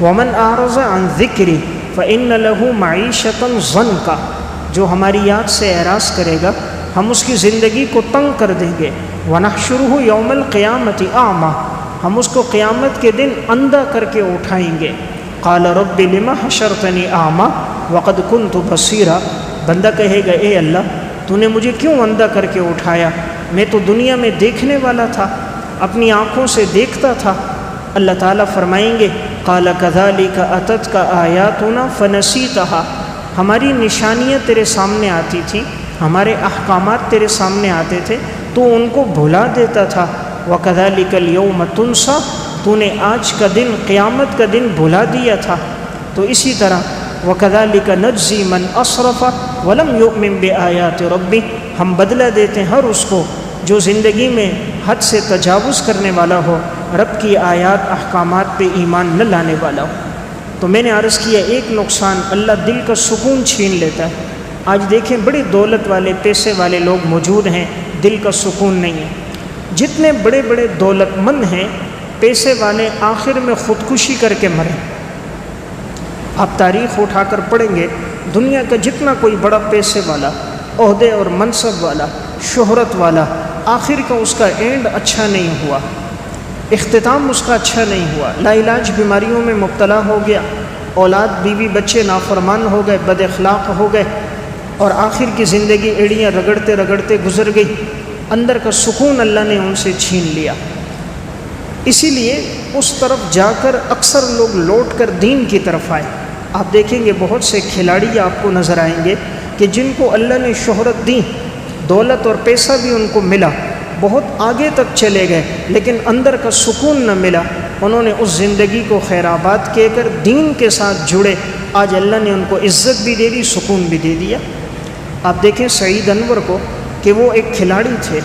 وَمَنْ أَعْرَضَ عَنْ ذِكْرِي فَإِنَّ لَهُ مَعِيشَةً ضَنْكَ، جو ہماری یاد سے اعراض کرے گا ہم اس کی زندگی کو تنگ کر دیں گے۔ وَنَحْشُرُهُ يَوْمَ الْقِيَامَةِ أَعْمَى، ہم اس کو قیامت کے دن اندھا کر کے اٹھائیں گے۔ قَالَ رَبِّ لِمَ حَشَرْتَنِي أَعْمَى وَقَدْ كُنْتُ بَصِيرًا، بندہ کہے گا اے اللہ تو نے مجھے کیوں اندھا کر کے اٹھایا، میں تو دنیا میں دیکھنے والا تھا، اپنی آنکھوں سے دیکھتا تھا۔ اللہ تعالیٰ فرمائیں گے قَالَ كَذَلِكَ أَتَتْكَ آيَاتُنَا فَنَسِيتَهَا، ہماری نشانیاں تیرے سامنے آتی تھیں، ہمارے احکامات تیرے سامنے آتے تھے تو ان کو بھلا دیتا تھا۔ وَكَذَلِكَ الْيَوْمَ تُنْسَى، تو نے آج کا دن، قیامت کا دن بھلا دیا تھا۔ تو اسی طرح وَكَذَلِكَ نَجْزِي مَنْ أَسْرَفَ وَلَمْ يُؤْمِنْ بِآيَاتِ رَبِّهِ، ہم بدلہ دیتے ہیں ہر اس کو جو زندگی میں حد سے تجاوز کرنے والا ہو، رب کی آیات احکامات پہ ایمان نہ لانے والا ہو۔ تو میں نے عرض کیا ایک نقصان، اللہ دل کا سکون چھین لیتا ہے۔ آج دیکھیں بڑی دولت والے پیسے والے لوگ موجود ہیں، دل کا سکون نہیں ہے۔ جتنے بڑے بڑے دولت مند ہیں پیسے والے، آخر میں خودکشی کر کے مرے۔ آپ تاریخ اٹھا کر پڑھیں گے، دنیا کا جتنا کوئی بڑا پیسے والا، عہدے اور منصب والا، شہرت والا، آخر کا اس کا اینڈ اچھا نہیں ہوا، اختتام اس کا اچھا نہیں ہوا، لا علاج بیماریوں میں مبتلا ہو گیا، اولاد بیوی بچے نافرمان ہو گئے، بد اخلاق ہو گئے، اور آخر کی زندگی ایڑیاں رگڑتے رگڑتے گزر گئی، اندر کا سکون اللہ نے ان سے چھین لیا۔ اسی لیے اس طرف جا کر اکثر لوگ لوٹ کر دین کی طرف آئے۔ آپ دیکھیں گے بہت سے کھلاڑی آپ کو نظر آئیں گے کہ جن کو اللہ نے شہرت دی، دولت اور پیسہ بھی ان کو ملا، بہت آگے تک چلے گئے، لیکن اندر کا سکون نہ ملا۔ انہوں نے اس زندگی کو خیر آباد کہہ کر دین کے ساتھ جڑے، آج اللہ نے ان کو عزت بھی دے دی، سکون بھی دے دیا۔ آپ دیکھیں سعید انور کو کہ وہ ایک کھلاڑی تھے،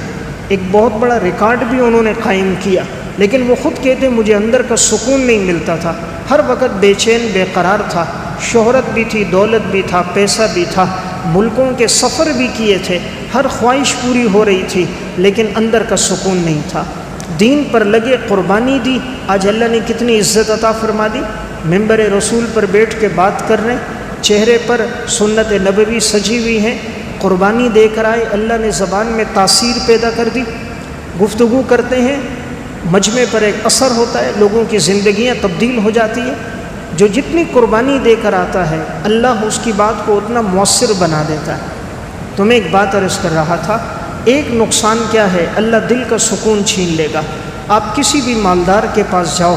ایک بہت بڑا ریکارڈ بھی انہوں نے قائم کیا، لیکن وہ خود کہتے مجھے اندر کا سکون نہیں ملتا تھا، ہر وقت بے چین بے قرار تھا، شہرت بھی تھی، دولت بھی تھا، پیسہ بھی تھا، ملکوں کے سفر بھی کیے تھے، ہر خواہش پوری ہو رہی تھی، لیکن اندر کا سکون نہیں تھا۔ دین پر لگے، قربانی دی، آج اللہ نے کتنی عزت عطا فرما دی۔ ممبر رسول پر بیٹھ کے بات کر رہے ہیں، چہرے پر سنت نبوی سجی ہوئی ہیں، قربانی دے کر آئے، اللہ نے زبان میں تاثیر پیدا کر دی، گفتگو کرتے ہیں، مجمع پر ایک اثر ہوتا ہے، لوگوں کی زندگیاں تبدیل ہو جاتی ہیں۔ جو جتنی قربانی دے کر آتا ہے اللہ اس کی بات کو اتنا مؤثر بنا دیتا ہے۔ تو میں ایک بات عرض کر رہا تھا، ایک نقصان کیا ہے، اللہ دل کا سکون چھین لے گا۔ آپ کسی بھی مالدار کے پاس جاؤ،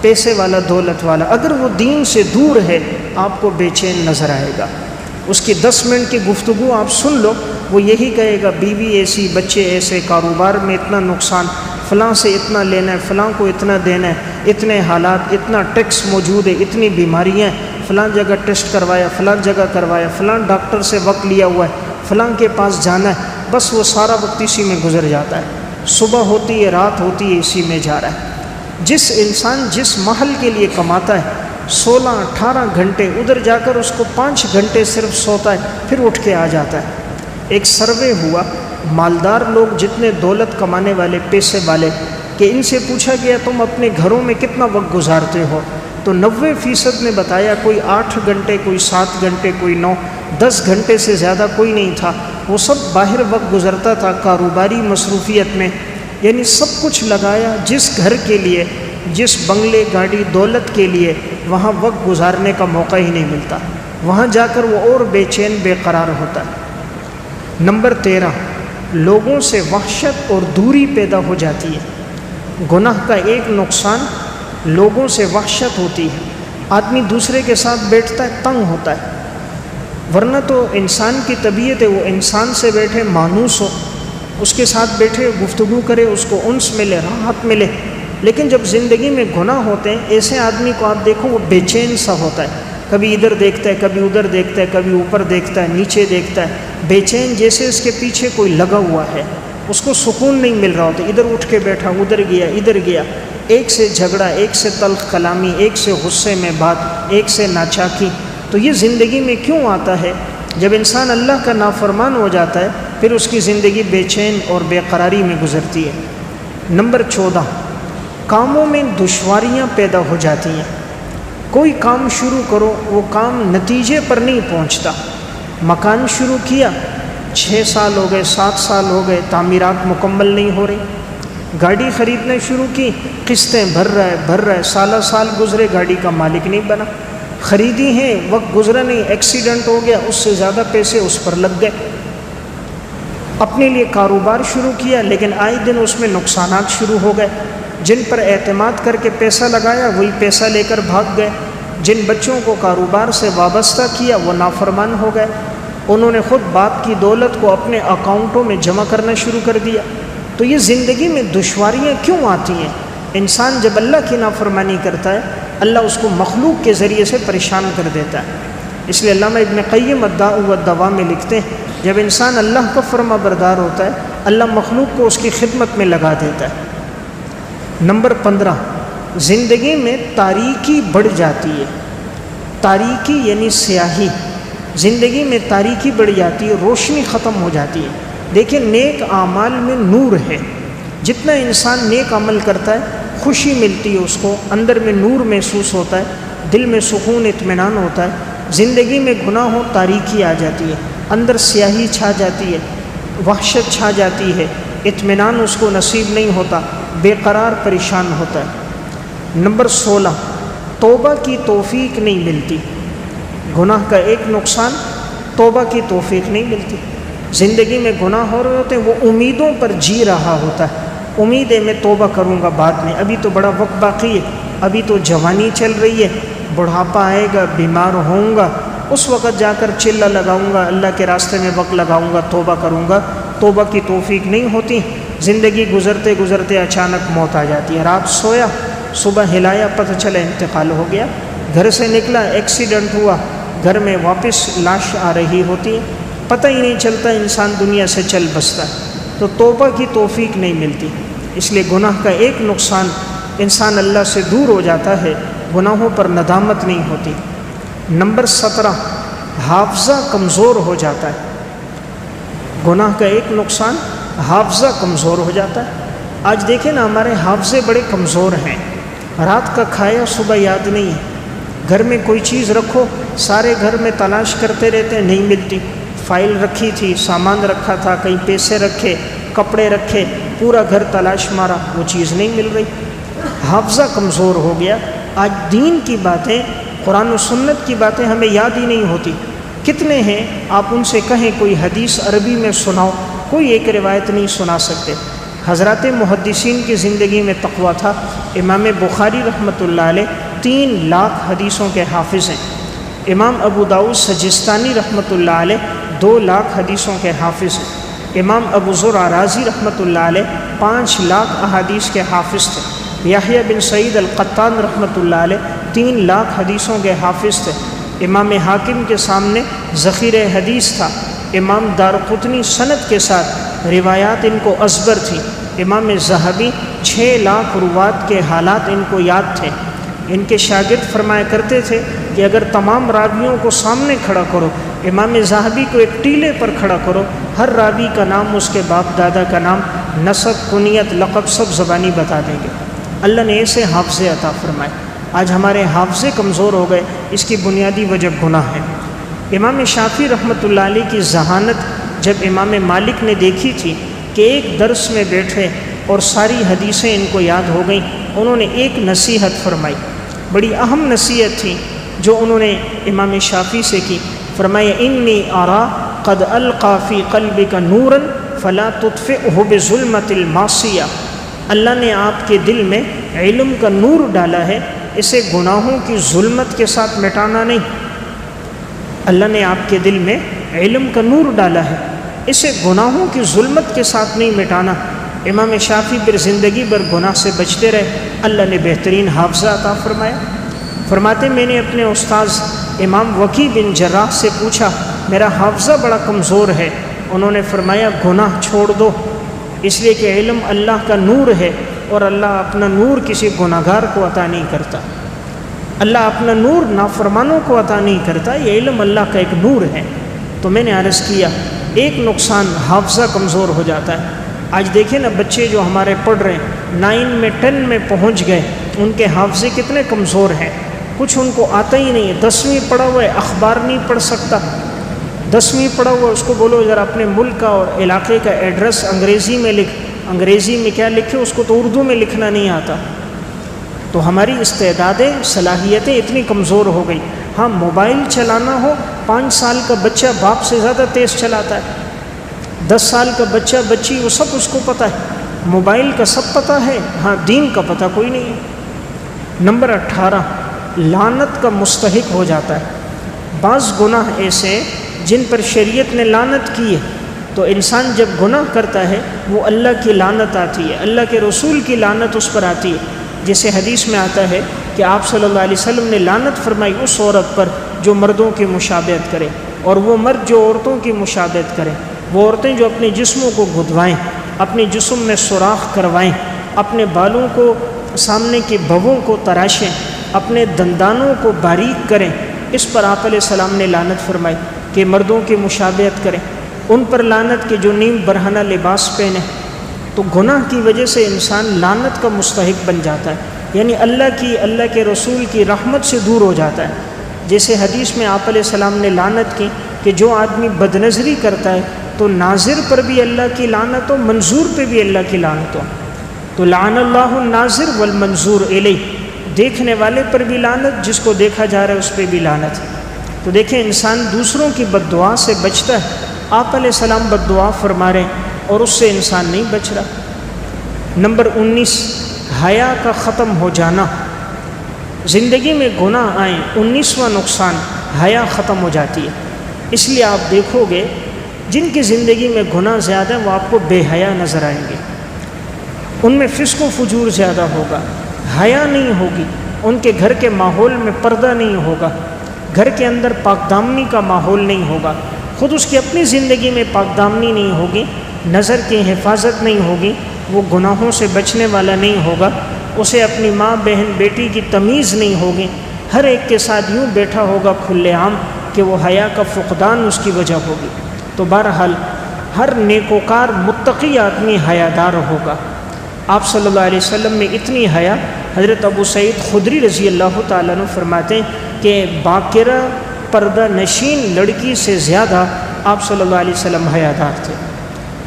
پیسے والا، دولت والا، اگر وہ دین سے دور ہے آپ کو بے چین نظر آئے گا۔ اس کی 10 منٹ کی گفتگو آپ سن لو، وہ یہی کہے گا بیوی ایسی، بچے ایسے، کاروبار میں اتنا نقصان، فلاں سے اتنا لینا ہے، فلاں کو اتنا دینا ہے، اتنے حالات، اتنا ٹیکس موجود ہے، اتنی بیماریاں، فلاں جگہ ٹیسٹ کروایا، فلاں جگہ کروایا، فلاں ڈاکٹر سے وقت لیا ہوا ہے، فلاں کے پاس جانا ہے، بس وہ سارا وقت اسی میں گزر جاتا ہے، صبح ہوتی ہے رات ہوتی ہے اسی میں جا رہا ہے۔ جس انسان جس محل کے لیے کماتا ہے 16-18 گھنٹے، ادھر جا کر اس کو 5 گھنٹے صرف سوتا ہے، پھر اٹھ کے آ جاتا ہے۔ ایک سروے ہوا، مالدار لوگ جتنے دولت کمانے والے، پیسے والے، کہ ان سے پوچھا گیا تم اپنے گھروں میں کتنا وقت گزارتے ہو، تو 90% نے بتایا کوئی 8 گھنٹے، کوئی 7 گھنٹے، کوئی 9، 10 گھنٹے سے زیادہ کوئی نہیں تھا۔ وہ سب باہر وقت گزرتا تھا کاروباری مصروفیت میں، یعنی سب کچھ لگایا جس گھر کے لیے، جس بنگلے، گاڑی، دولت کے لیے، وہاں وقت گزارنے کا موقع ہی نہیں ملتا، وہاں جا کر وہ اور بے چین بے قرار ہوتا ہے۔ نمبر 13، لوگوں سے وحشت اور دوری پیدا ہو جاتی ہے۔ گناہ کا ایک نقصان، لوگوں سے وحشت ہوتی ہے، آدمی دوسرے کے ساتھ بیٹھتا ہے تنگ ہوتا ہے، ورنہ تو انسان کی طبیعت ہے وہ انسان سے بیٹھے مانوس ہو، اس کے ساتھ بیٹھے گفتگو کرے، اس کو انس ملے، راحت ملے، لیکن جب زندگی میں گناہ ہوتے ہیں ایسے آدمی کو آپ دیکھو وہ بے چین سا ہوتا ہے، کبھی ادھر دیکھتا ہے، کبھی ادھر دیکھتا ہے، کبھی اوپر دیکھتا ہے، نیچے دیکھتا ہے، بے چین، جیسے اس کے پیچھے کوئی لگا ہوا ہے، اس کو سکون نہیں مل رہا ہوتا، ادھر اٹھ کے بیٹھا، ادھر گیا، ادھر گیا، ایک سے جھگڑا، ایک سے تلخ کلامی، ایک سے غصے میں بات، ایک سے ناچاکی۔ تو یہ زندگی میں کیوں آتا ہے؟ جب انسان اللہ کا نافرمان ہو جاتا ہے پھر اس کی زندگی بے چین اور بے قراری میں گزرتی ہے۔ نمبر 14، کاموں میں دشواریاں پیدا ہو جاتی ہیں۔ کوئی کام شروع کرو، وہ کام نتیجے پر نہیں پہنچتا۔ مکان شروع کیا، 6 سال ہو گئے، 7 سال ہو گئے، تعمیرات مکمل نہیں ہو رہی۔ گاڑی خریدنا شروع کی، قسطیں بھر رہا ہے، سالہ سال گزرے، گاڑی کا مالک نہیں بنا۔ خریدی ہیں، وقت گزرا نہیں، ایکسیڈنٹ ہو گیا، اس سے زیادہ پیسے اس پر لگ گئے۔ اپنے لیے کاروبار شروع کیا، لیکن آئے دن اس میں نقصانات شروع ہو گئے۔ جن پر اعتماد کر کے پیسہ لگایا وہی پیسہ لے کر بھاگ گئے۔ جن بچوں کو کاروبار سے وابستہ کیا وہ نافرمان ہو گئے، انہوں نے خود باپ کی دولت کو اپنے اکاؤنٹوں میں جمع کرنا شروع کر دیا۔ تو یہ زندگی میں دشواریاں کیوں آتی ہیں؟ انسان جب اللہ کی نافرمانی کرتا ہے اللہ اس کو مخلوق کے ذریعے سے پریشان کر دیتا ہے۔ اس لیے علامہ ابن قیم الداء والدواء میں لکھتے ہیں جب انسان اللہ کا فرما بردار ہوتا ہے اللہ مخلوق کو اس کی خدمت میں لگا دیتا ہے۔ نمبر 15، زندگی میں تاریکی بڑھ جاتی ہے۔ تاریکی یعنی سیاہی، زندگی میں تاریکی بڑھ جاتی ہے، روشنی ختم ہو جاتی ہے۔ دیکھیں نیک اعمال میں نور ہے، جتنا انسان نیک عمل کرتا ہے خوشی ملتی ہے، اس کو اندر میں نور محسوس ہوتا ہے، دل میں سکون اطمینان ہوتا ہے۔ زندگی میں گناہ ہو تاریکی آ جاتی ہے، اندر سیاہی چھا جاتی ہے، وحشت چھا جاتی ہے، اطمینان اس کو نصیب نہیں ہوتا، بے قرار پریشان ہوتا ہے۔ نمبر 16، توبہ کی توفیق نہیں ملتی۔ گناہ کا ایک نقصان، توبہ کی توفیق نہیں ملتی۔ زندگی میں گناہ ہو رہے ہوتے ہیں، وہ امیدوں پر جی رہا ہوتا ہے، امید ہے میں توبہ کروں گا بعد میں، ابھی تو بڑا وقت باقی ہے، ابھی تو جوانی چل رہی ہے، بڑھاپا آئے گا، بیمار ہوں گا، اس وقت جا کر چلہ لگاؤں گا، اللہ کے راستے میں وقت لگاؤں گا، توبہ کروں گا۔ توبہ کی توفیق نہیں ہوتی۔ زندگی گزرتے گزرتے اچانک موت آ جاتی ہے۔ رات سویا، صبح ہلایا، پتہ چلا انتقال ہو گیا۔ گھر سے نکلا، ایکسیڈنٹ ہوا، گھر میں واپس لاش آ رہی ہوتی ہے، پتہ ہی نہیں چلتا، انسان دنیا سے چل بستا ہے۔ تو توبہ کی توفیق نہیں ملتی۔ اس لیے گناہ کا ایک نقصان، انسان اللہ سے دور ہو جاتا ہے، گناہوں پر ندامت نہیں ہوتی۔ نمبر 17، حافظہ کمزور ہو جاتا ہے۔ گناہ کا ایک نقصان، حافظہ کمزور ہو جاتا ہے۔ آج دیکھیں نا، ہمارے حافظے بڑے کمزور ہیں، رات کا کھایا صبح یاد نہیں ہے، گھر میں کوئی چیز رکھو، سارے گھر میں تلاش کرتے رہتے ہیں، نہیں ملتی۔ فائل رکھی تھی، سامان رکھا تھا، کہیں پیسے رکھے، کپڑے رکھے، پورا گھر تلاش مارا، وہ چیز نہیں مل رہی، حافظہ کمزور ہو گیا۔ آج دین کی باتیں، قرآن و سنت کی باتیں ہمیں یاد ہی نہیں ہوتی۔ کتنے ہیں آپ ان سے کہیں کوئی حدیث عربی میں سناؤ، کوئی ایک روایت نہیں سنا سکتے۔ حضرات محدثین کی زندگی میں تقویٰ تھا۔ امام بخاری رحمۃ اللہ علیہ 3 لاکھ حدیثوں کے حافظ ہیں۔ امام ابو داؤد سجستانی رحمۃ اللہ علیہ 2 لاکھ حدیثوں کے حافظ ہیں۔ امام ابو زرع رازی رحمۃ اللہ علیہ 5 لاکھ احادیث کے حافظ تھے۔ یحییٰ بن سعید القطان رحمۃ اللہ علیہ 3 لاکھ حدیثوں کے حافظ تھے۔ امام حاکم کے سامنے ذخیرہ حدیث تھا۔ امام دارقطنی سند کے ساتھ روایات ان کو ازبر تھی۔ امام ذہبی 6 لاکھ روات کے حالات ان کو یاد تھے۔ ان کے شاگرد فرمایا کرتے تھے کہ اگر تمام راویوں کو سامنے کھڑا کرو، امام ذہبی کو ایک ٹیلے پر کھڑا کرو، ہر راوی کا نام، اس کے باپ دادا کا نام، نسب، کنیت، لقب سب زبانی بتا دیں گے۔ اللہ نے ایسے حافظے عطا فرمائے۔ آج ہمارے حافظے کمزور ہو گئے، اس کی بنیادی وجہ گناہ ہے۔ امام شافعی رحمۃ اللہ علیہ کی ذہانت جب امام مالک نے دیکھی تھی کہ ایک درس میں بیٹھے اور ساری حدیثیں ان کو یاد ہو گئیں، انہوں نے ایک نصیحت فرمائی، بڑی اہم نصیحت تھی جو انہوں نے امام شافعی سے کی۔ فرمایا انی ارا قد القى فی قلبک نورا فلا تطفئه بظلمۃ المعصیہ۔ اللہ نے آپ کے دل میں علم کا نور ڈالا ہے، اسے گناہوں کی ظلمت کے ساتھ مٹانا نہیں۔ اللہ نے آپ کے دل میں علم کا نور ڈالا ہے، اسے گناہوں کی ظلمت کے ساتھ نہیں مٹانا۔ امام شافعی پھر زندگی بھر گناہ سے بچتے رہے، اللہ نے بہترین حافظہ عطا فرمایا۔ فرماتے میں نے اپنے استاذ امام وکیع بن جراح سے پوچھا، میرا حافظہ بڑا کمزور ہے، انہوں نے فرمایا گناہ چھوڑ دو، اس لیے کہ علم اللہ کا نور ہے اور اللہ اپنا نور کسی گناہ گار کو عطا نہیں کرتا۔ اللہ اپنا نور نافرمانوں کو عطا نہیں کرتا، یہ علم اللہ کا ایک نور ہے۔ تو میں نے عرض کیا ایک نقصان حافظہ کمزور ہو جاتا ہے۔ آج دیکھیں نا بچے جو ہمارے پڑھ رہے ہیں 9 میں 10 میں پہنچ گئے، ان کے حافظے کتنے کمزور ہیں، کچھ ان کو آتا ہی نہیں ہے۔ 10ویں پڑھا ہوا ہے، اخبار نہیں پڑھ سکتا، 10ویں پڑھا ہوا ہے، اس کو بولو ذرا اپنے ملک کا اور علاقے کا ایڈریس انگریزی میں لکھ، انگریزی میں کیا لکھے، اس کو تو اردو میں لکھنا نہیں آتا۔ تو ہماری استعدادیں، صلاحیتیں اتنی کمزور ہو گئی۔ ہاں موبائل چلانا ہو، 5 سال کا بچہ باپ سے زیادہ تیز چلاتا ہے، 10 سال کا بچہ بچی وہ سب اس کو پتہ ہے، موبائل کا سب پتہ ہے، ہاں دین کا پتہ کوئی نہیں ہے۔ نمبر 18، لعنت کا مستحق ہو جاتا ہے۔ بعض گناہ ایسے جن پر شریعت نے لعنت کی ہے، تو انسان جب گناہ کرتا ہے وہ اللہ کی لعنت آتی ہے، اللہ کے رسول کی لعنت اس پر آتی ہے۔ جیسے حدیث میں آتا ہے کہ آپ صلی اللہ علیہ وسلم نے لعنت فرمائی اس عورت پر جو مردوں کی مشابہت کرے، اور وہ مرد جو عورتوں کی مشابہت کرے، وہ عورتیں جو اپنے جسموں کو گدوائیں، اپنے جسم میں سوراخ کروائیں، اپنے بالوں کو، سامنے کے بھووں کو تراشیں، اپنے دندانوں کو باریک کریں، اس پر آپ علیہ السلام نے لعنت فرمائی کہ مردوں کی مشابہت کریں۔ ان پر لعنت کہ جو نیم برہنہ لباس پہنے۔ تو گناہ کی وجہ سے انسان لعنت کا مستحق بن جاتا ہے، یعنی اللہ کے رسول کی رحمت سے دور ہو جاتا ہے۔ جیسے حدیث میں آپ علیہ السلام نے لعنت کی کہ جو آدمی بدنظری کرتا ہے تو ناظر پر بھی اللہ کی لعنت ہو، منظور پہ بھی اللہ کی لعنت ہو۔ تو لعن اللہ الناظر والمنظور الیہ، دیکھنے والے پر بھی لعنت، جس کو دیکھا جا رہا ہے اس پہ بھی لعنت۔ تو دیکھیں انسان دوسروں کی بد دعا سے بچتا ہے، آپ علیہ السلام بد دعا فرما رہے ہیں اور اس سے انسان نہیں بچ رہا۔ نمبر 19، حیا کا ختم ہو جانا۔ زندگی میں گناہ آئیں، 19واں نقصان حیا ختم ہو جاتی ہے۔ اس لیے آپ دیکھو گے جن کی زندگی میں گناہ زیادہ ہیں وہ آپ کو بے حیا نظر آئیں گے، ان میں فسق و فجور زیادہ ہوگا، حیا نہیں ہوگی، ان کے گھر کے ماحول میں پردہ نہیں ہوگا، گھر کے اندر پاک دامنی کا ماحول نہیں ہوگا، خود اس کی اپنی زندگی میں پاک دامنی نہیں ہوگی، نظر کی حفاظت نہیں ہوگی، وہ گناہوں سے بچنے والا نہیں ہوگا، اسے اپنی ماں بہن بیٹی کی تمیز نہیں ہوگی، ہر ایک کے ساتھ یوں بیٹھا ہوگا کھلے عام کہ وہ حیا کا فقدان اس کی وجہ ہوگی۔ تو بہرحال ہر نیکوکار متقی آدمی حیادار ہوگا۔ آپ صلی اللہ علیہ وسلم میں اتنی حیا، حضرت ابو سعید خدری رضی اللہ تعالیٰ عنہ فرماتے ہیں کہ باقرہ پردہ نشین لڑکی سے زیادہ آپ صلی اللہ علیہ وسلم حیادار تھے۔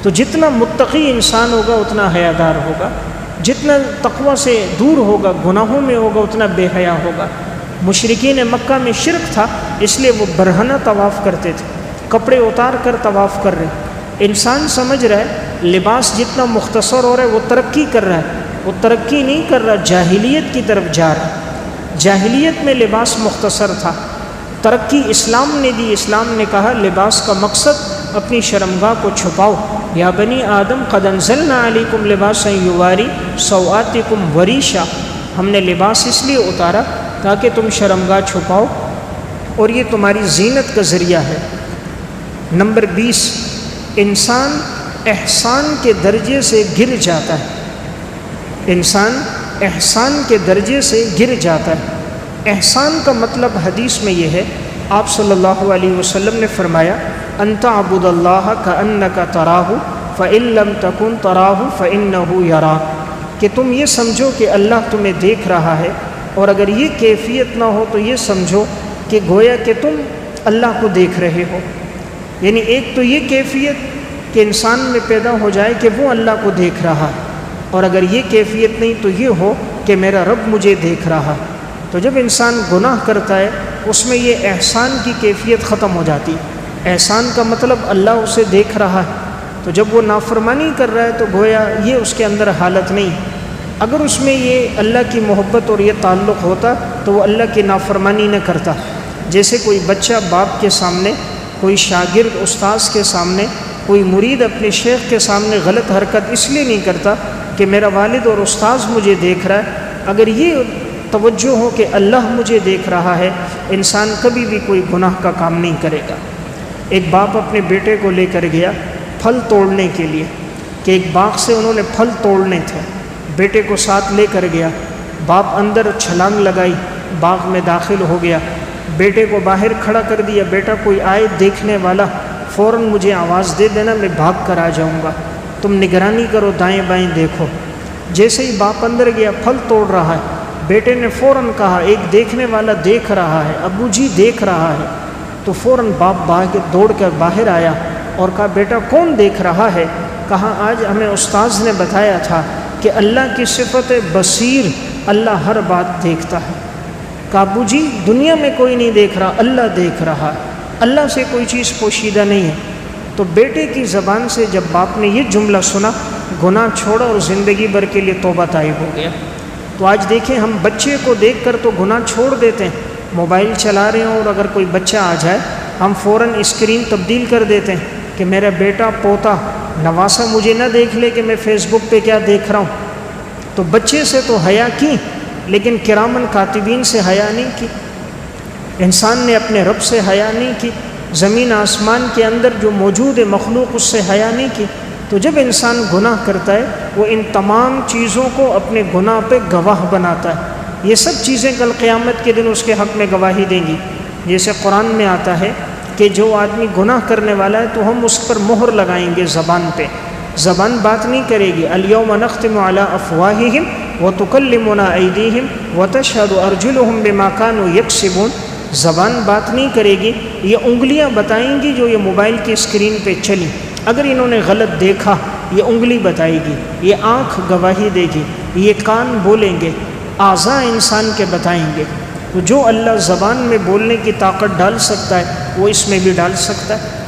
تو جتنا متقی انسان ہوگا اتنا حیادار ہوگا، جتنا تقوی سے دور ہوگا، گناہوں میں ہوگا، اتنا بے حیا ہوگا۔ مشرکین مکہ میں شرک تھا، اس لیے وہ برہنہ طواف کرتے تھے، کپڑے اتار کر طواف کر رہے۔ انسان سمجھ رہا ہے لباس جتنا مختصر ہو رہا ہے وہ ترقی کر رہا ہے، وہ ترقی نہیں کر رہا، جاہلیت کی طرف جا رہا ہے۔ جاہلیت میں لباس مختصر تھا، ترقی اسلام نے دی۔ اسلام نے کہا لباس کا مقصد اپنی شرمگاہ کو چھپاؤ، یا بنی آدم قد انزلنا علیکم لباسا یواری سوآتکم وریشا، ہم نے لباس اس لیے اتارا تاکہ تم شرمگاہ چھپاؤ اور یہ تمہاری زینت کا ذریعہ ہے۔ نمبر 20، انسان احسان کے درجے سے گر جاتا ہے، انسان احسان کے درجے سے گر جاتا ہے۔ احسان کا مطلب حدیث میں یہ ہے، آپ صلی اللہ علیہ وسلم نے فرمایا ان تعبد اللہ کأنک تراہ فإن لم تکن تراہ فإنہ یراک، کہ تم یہ سمجھو کہ اللہ تمہیں دیکھ رہا ہے، اور اگر یہ کیفیت نہ ہو تو یہ سمجھو کہ گویا کہ تم اللہ کو دیکھ رہے ہو۔ یعنی ایک تو یہ کیفیت کہ انسان میں پیدا ہو جائے کہ وہ اللہ کو دیکھ رہا ہے، اور اگر یہ کیفیت نہیں تو یہ ہو کہ میرا رب مجھے دیکھ رہا۔ تو جب انسان گناہ کرتا ہے اس میں یہ احسان کی کیفیت ختم ہو جاتی ہے۔ احسان کا مطلب اللہ اسے دیکھ رہا ہے، تو جب وہ نافرمانی کر رہا ہے تو گویا یہ اس کے اندر حالت نہیں۔ اگر اس میں یہ اللہ کی محبت اور یہ تعلق ہوتا تو وہ اللہ کی نافرمانی نہ کرتا۔ جیسے کوئی بچہ باپ کے سامنے، کوئی شاگرد استاذ کے سامنے، کوئی مرید اپنے شیخ کے سامنے غلط حرکت اس لیے نہیں کرتا کہ میرا والد اور استاذ مجھے دیکھ رہا ہے۔ اگر یہ توجہ ہو کہ اللہ مجھے دیکھ رہا ہے، انسان کبھی بھی کوئی گناہ کا کام نہیں کرے گا۔ ایک باپ اپنے بیٹے کو لے کر گیا پھل توڑنے کے لیے، کہ ایک باغ سے انہوں نے پھل توڑنے تھے، بیٹے کو ساتھ لے کر گیا۔ باپ اندر چھلانگ لگائی، باغ میں داخل ہو گیا، بیٹے کو باہر کھڑا کر دیا، بیٹا کوئی آئے دیکھنے والا فوراً مجھے آواز دے دینا، میں بھاگ کر آ جاؤں گا، تم نگرانی کرو، دائیں بائیں دیکھو۔ جیسے ہی باپ اندر گیا پھل توڑ رہا ہے، بیٹے نے فوراً کہا ایک دیکھنے والا دیکھ رہا ہے، ابو جی دیکھ رہا ہے۔ تو فوراً باپ دوڑ کر باہر آیا اور کہا بیٹا کون دیکھ رہا ہے؟ کہا آج ہمیں استاذ نے بتایا تھا کہ اللہ کی صفت بصیر، اللہ ہر بات دیکھتا ہے۔ کہا ابو جی دنیا میں کوئی نہیں دیکھ رہا، اللہ دیکھ رہا ہے، اللہ سے کوئی چیز پوشیدہ نہیں ہے۔ تو بیٹے کی زبان سے جب باپ نے یہ جملہ سنا، گناہ چھوڑا اور زندگی بھر کے لیے توبہ طائب ہو گیا۔ تو آج دیکھیں ہم بچے کو دیکھ کر تو گناہ چھوڑ دیتے ہیں، موبائل چلا رہے ہوں اور اگر کوئی بچہ آ جائے ہم فوراً اسکرین تبدیل کر دیتے ہیں کہ میرا بیٹا پوتا نواسا مجھے نہ دیکھ لے کہ میں فیس بک پہ کیا دیکھ رہا ہوں۔ تو بچے سے تو حیا کی، لیکن کرامن کاتبین سے حیا نہیں کی۔ انسان نے اپنے رب سے حیا نہیں کی، زمین آسمان کے اندر جو موجود ہے مخلوق اس سے حیا نہیں کی۔ تو جب انسان گناہ کرتا ہے وہ ان تمام چیزوں کو اپنے گناہ پہ گواہ بناتا ہے۔ یہ سب چیزیں کل قیامت کے دن اس کے حق میں گواہی دیں گی۔ جیسے قرآن میں آتا ہے کہ جو آدمی گناہ کرنے والا ہے تو ہم اس پر مہر لگائیں گے زبان پہ، زبان بات نہیں کرے گی۔ الیوم نختم علی افواہہم وتکلمنا ایدیہم وتشہد ارجلہم بما کانوا یکسبون، زبان بات نہیں کرے گی، یہ انگلیاں بتائیں گی جو یہ موبائل کی اسکرین پہ چلی۔ اگر انہوں نے غلط دیکھا یہ انگلی بتائے گی، یہ آنکھ گواہی دے گی، یہ کان بولیں گے، اعضاء انسان کے بتائیں گے۔ جو اللہ زبان میں بولنے کی طاقت ڈال سکتا ہے وہ اس میں بھی ڈال سکتا ہے۔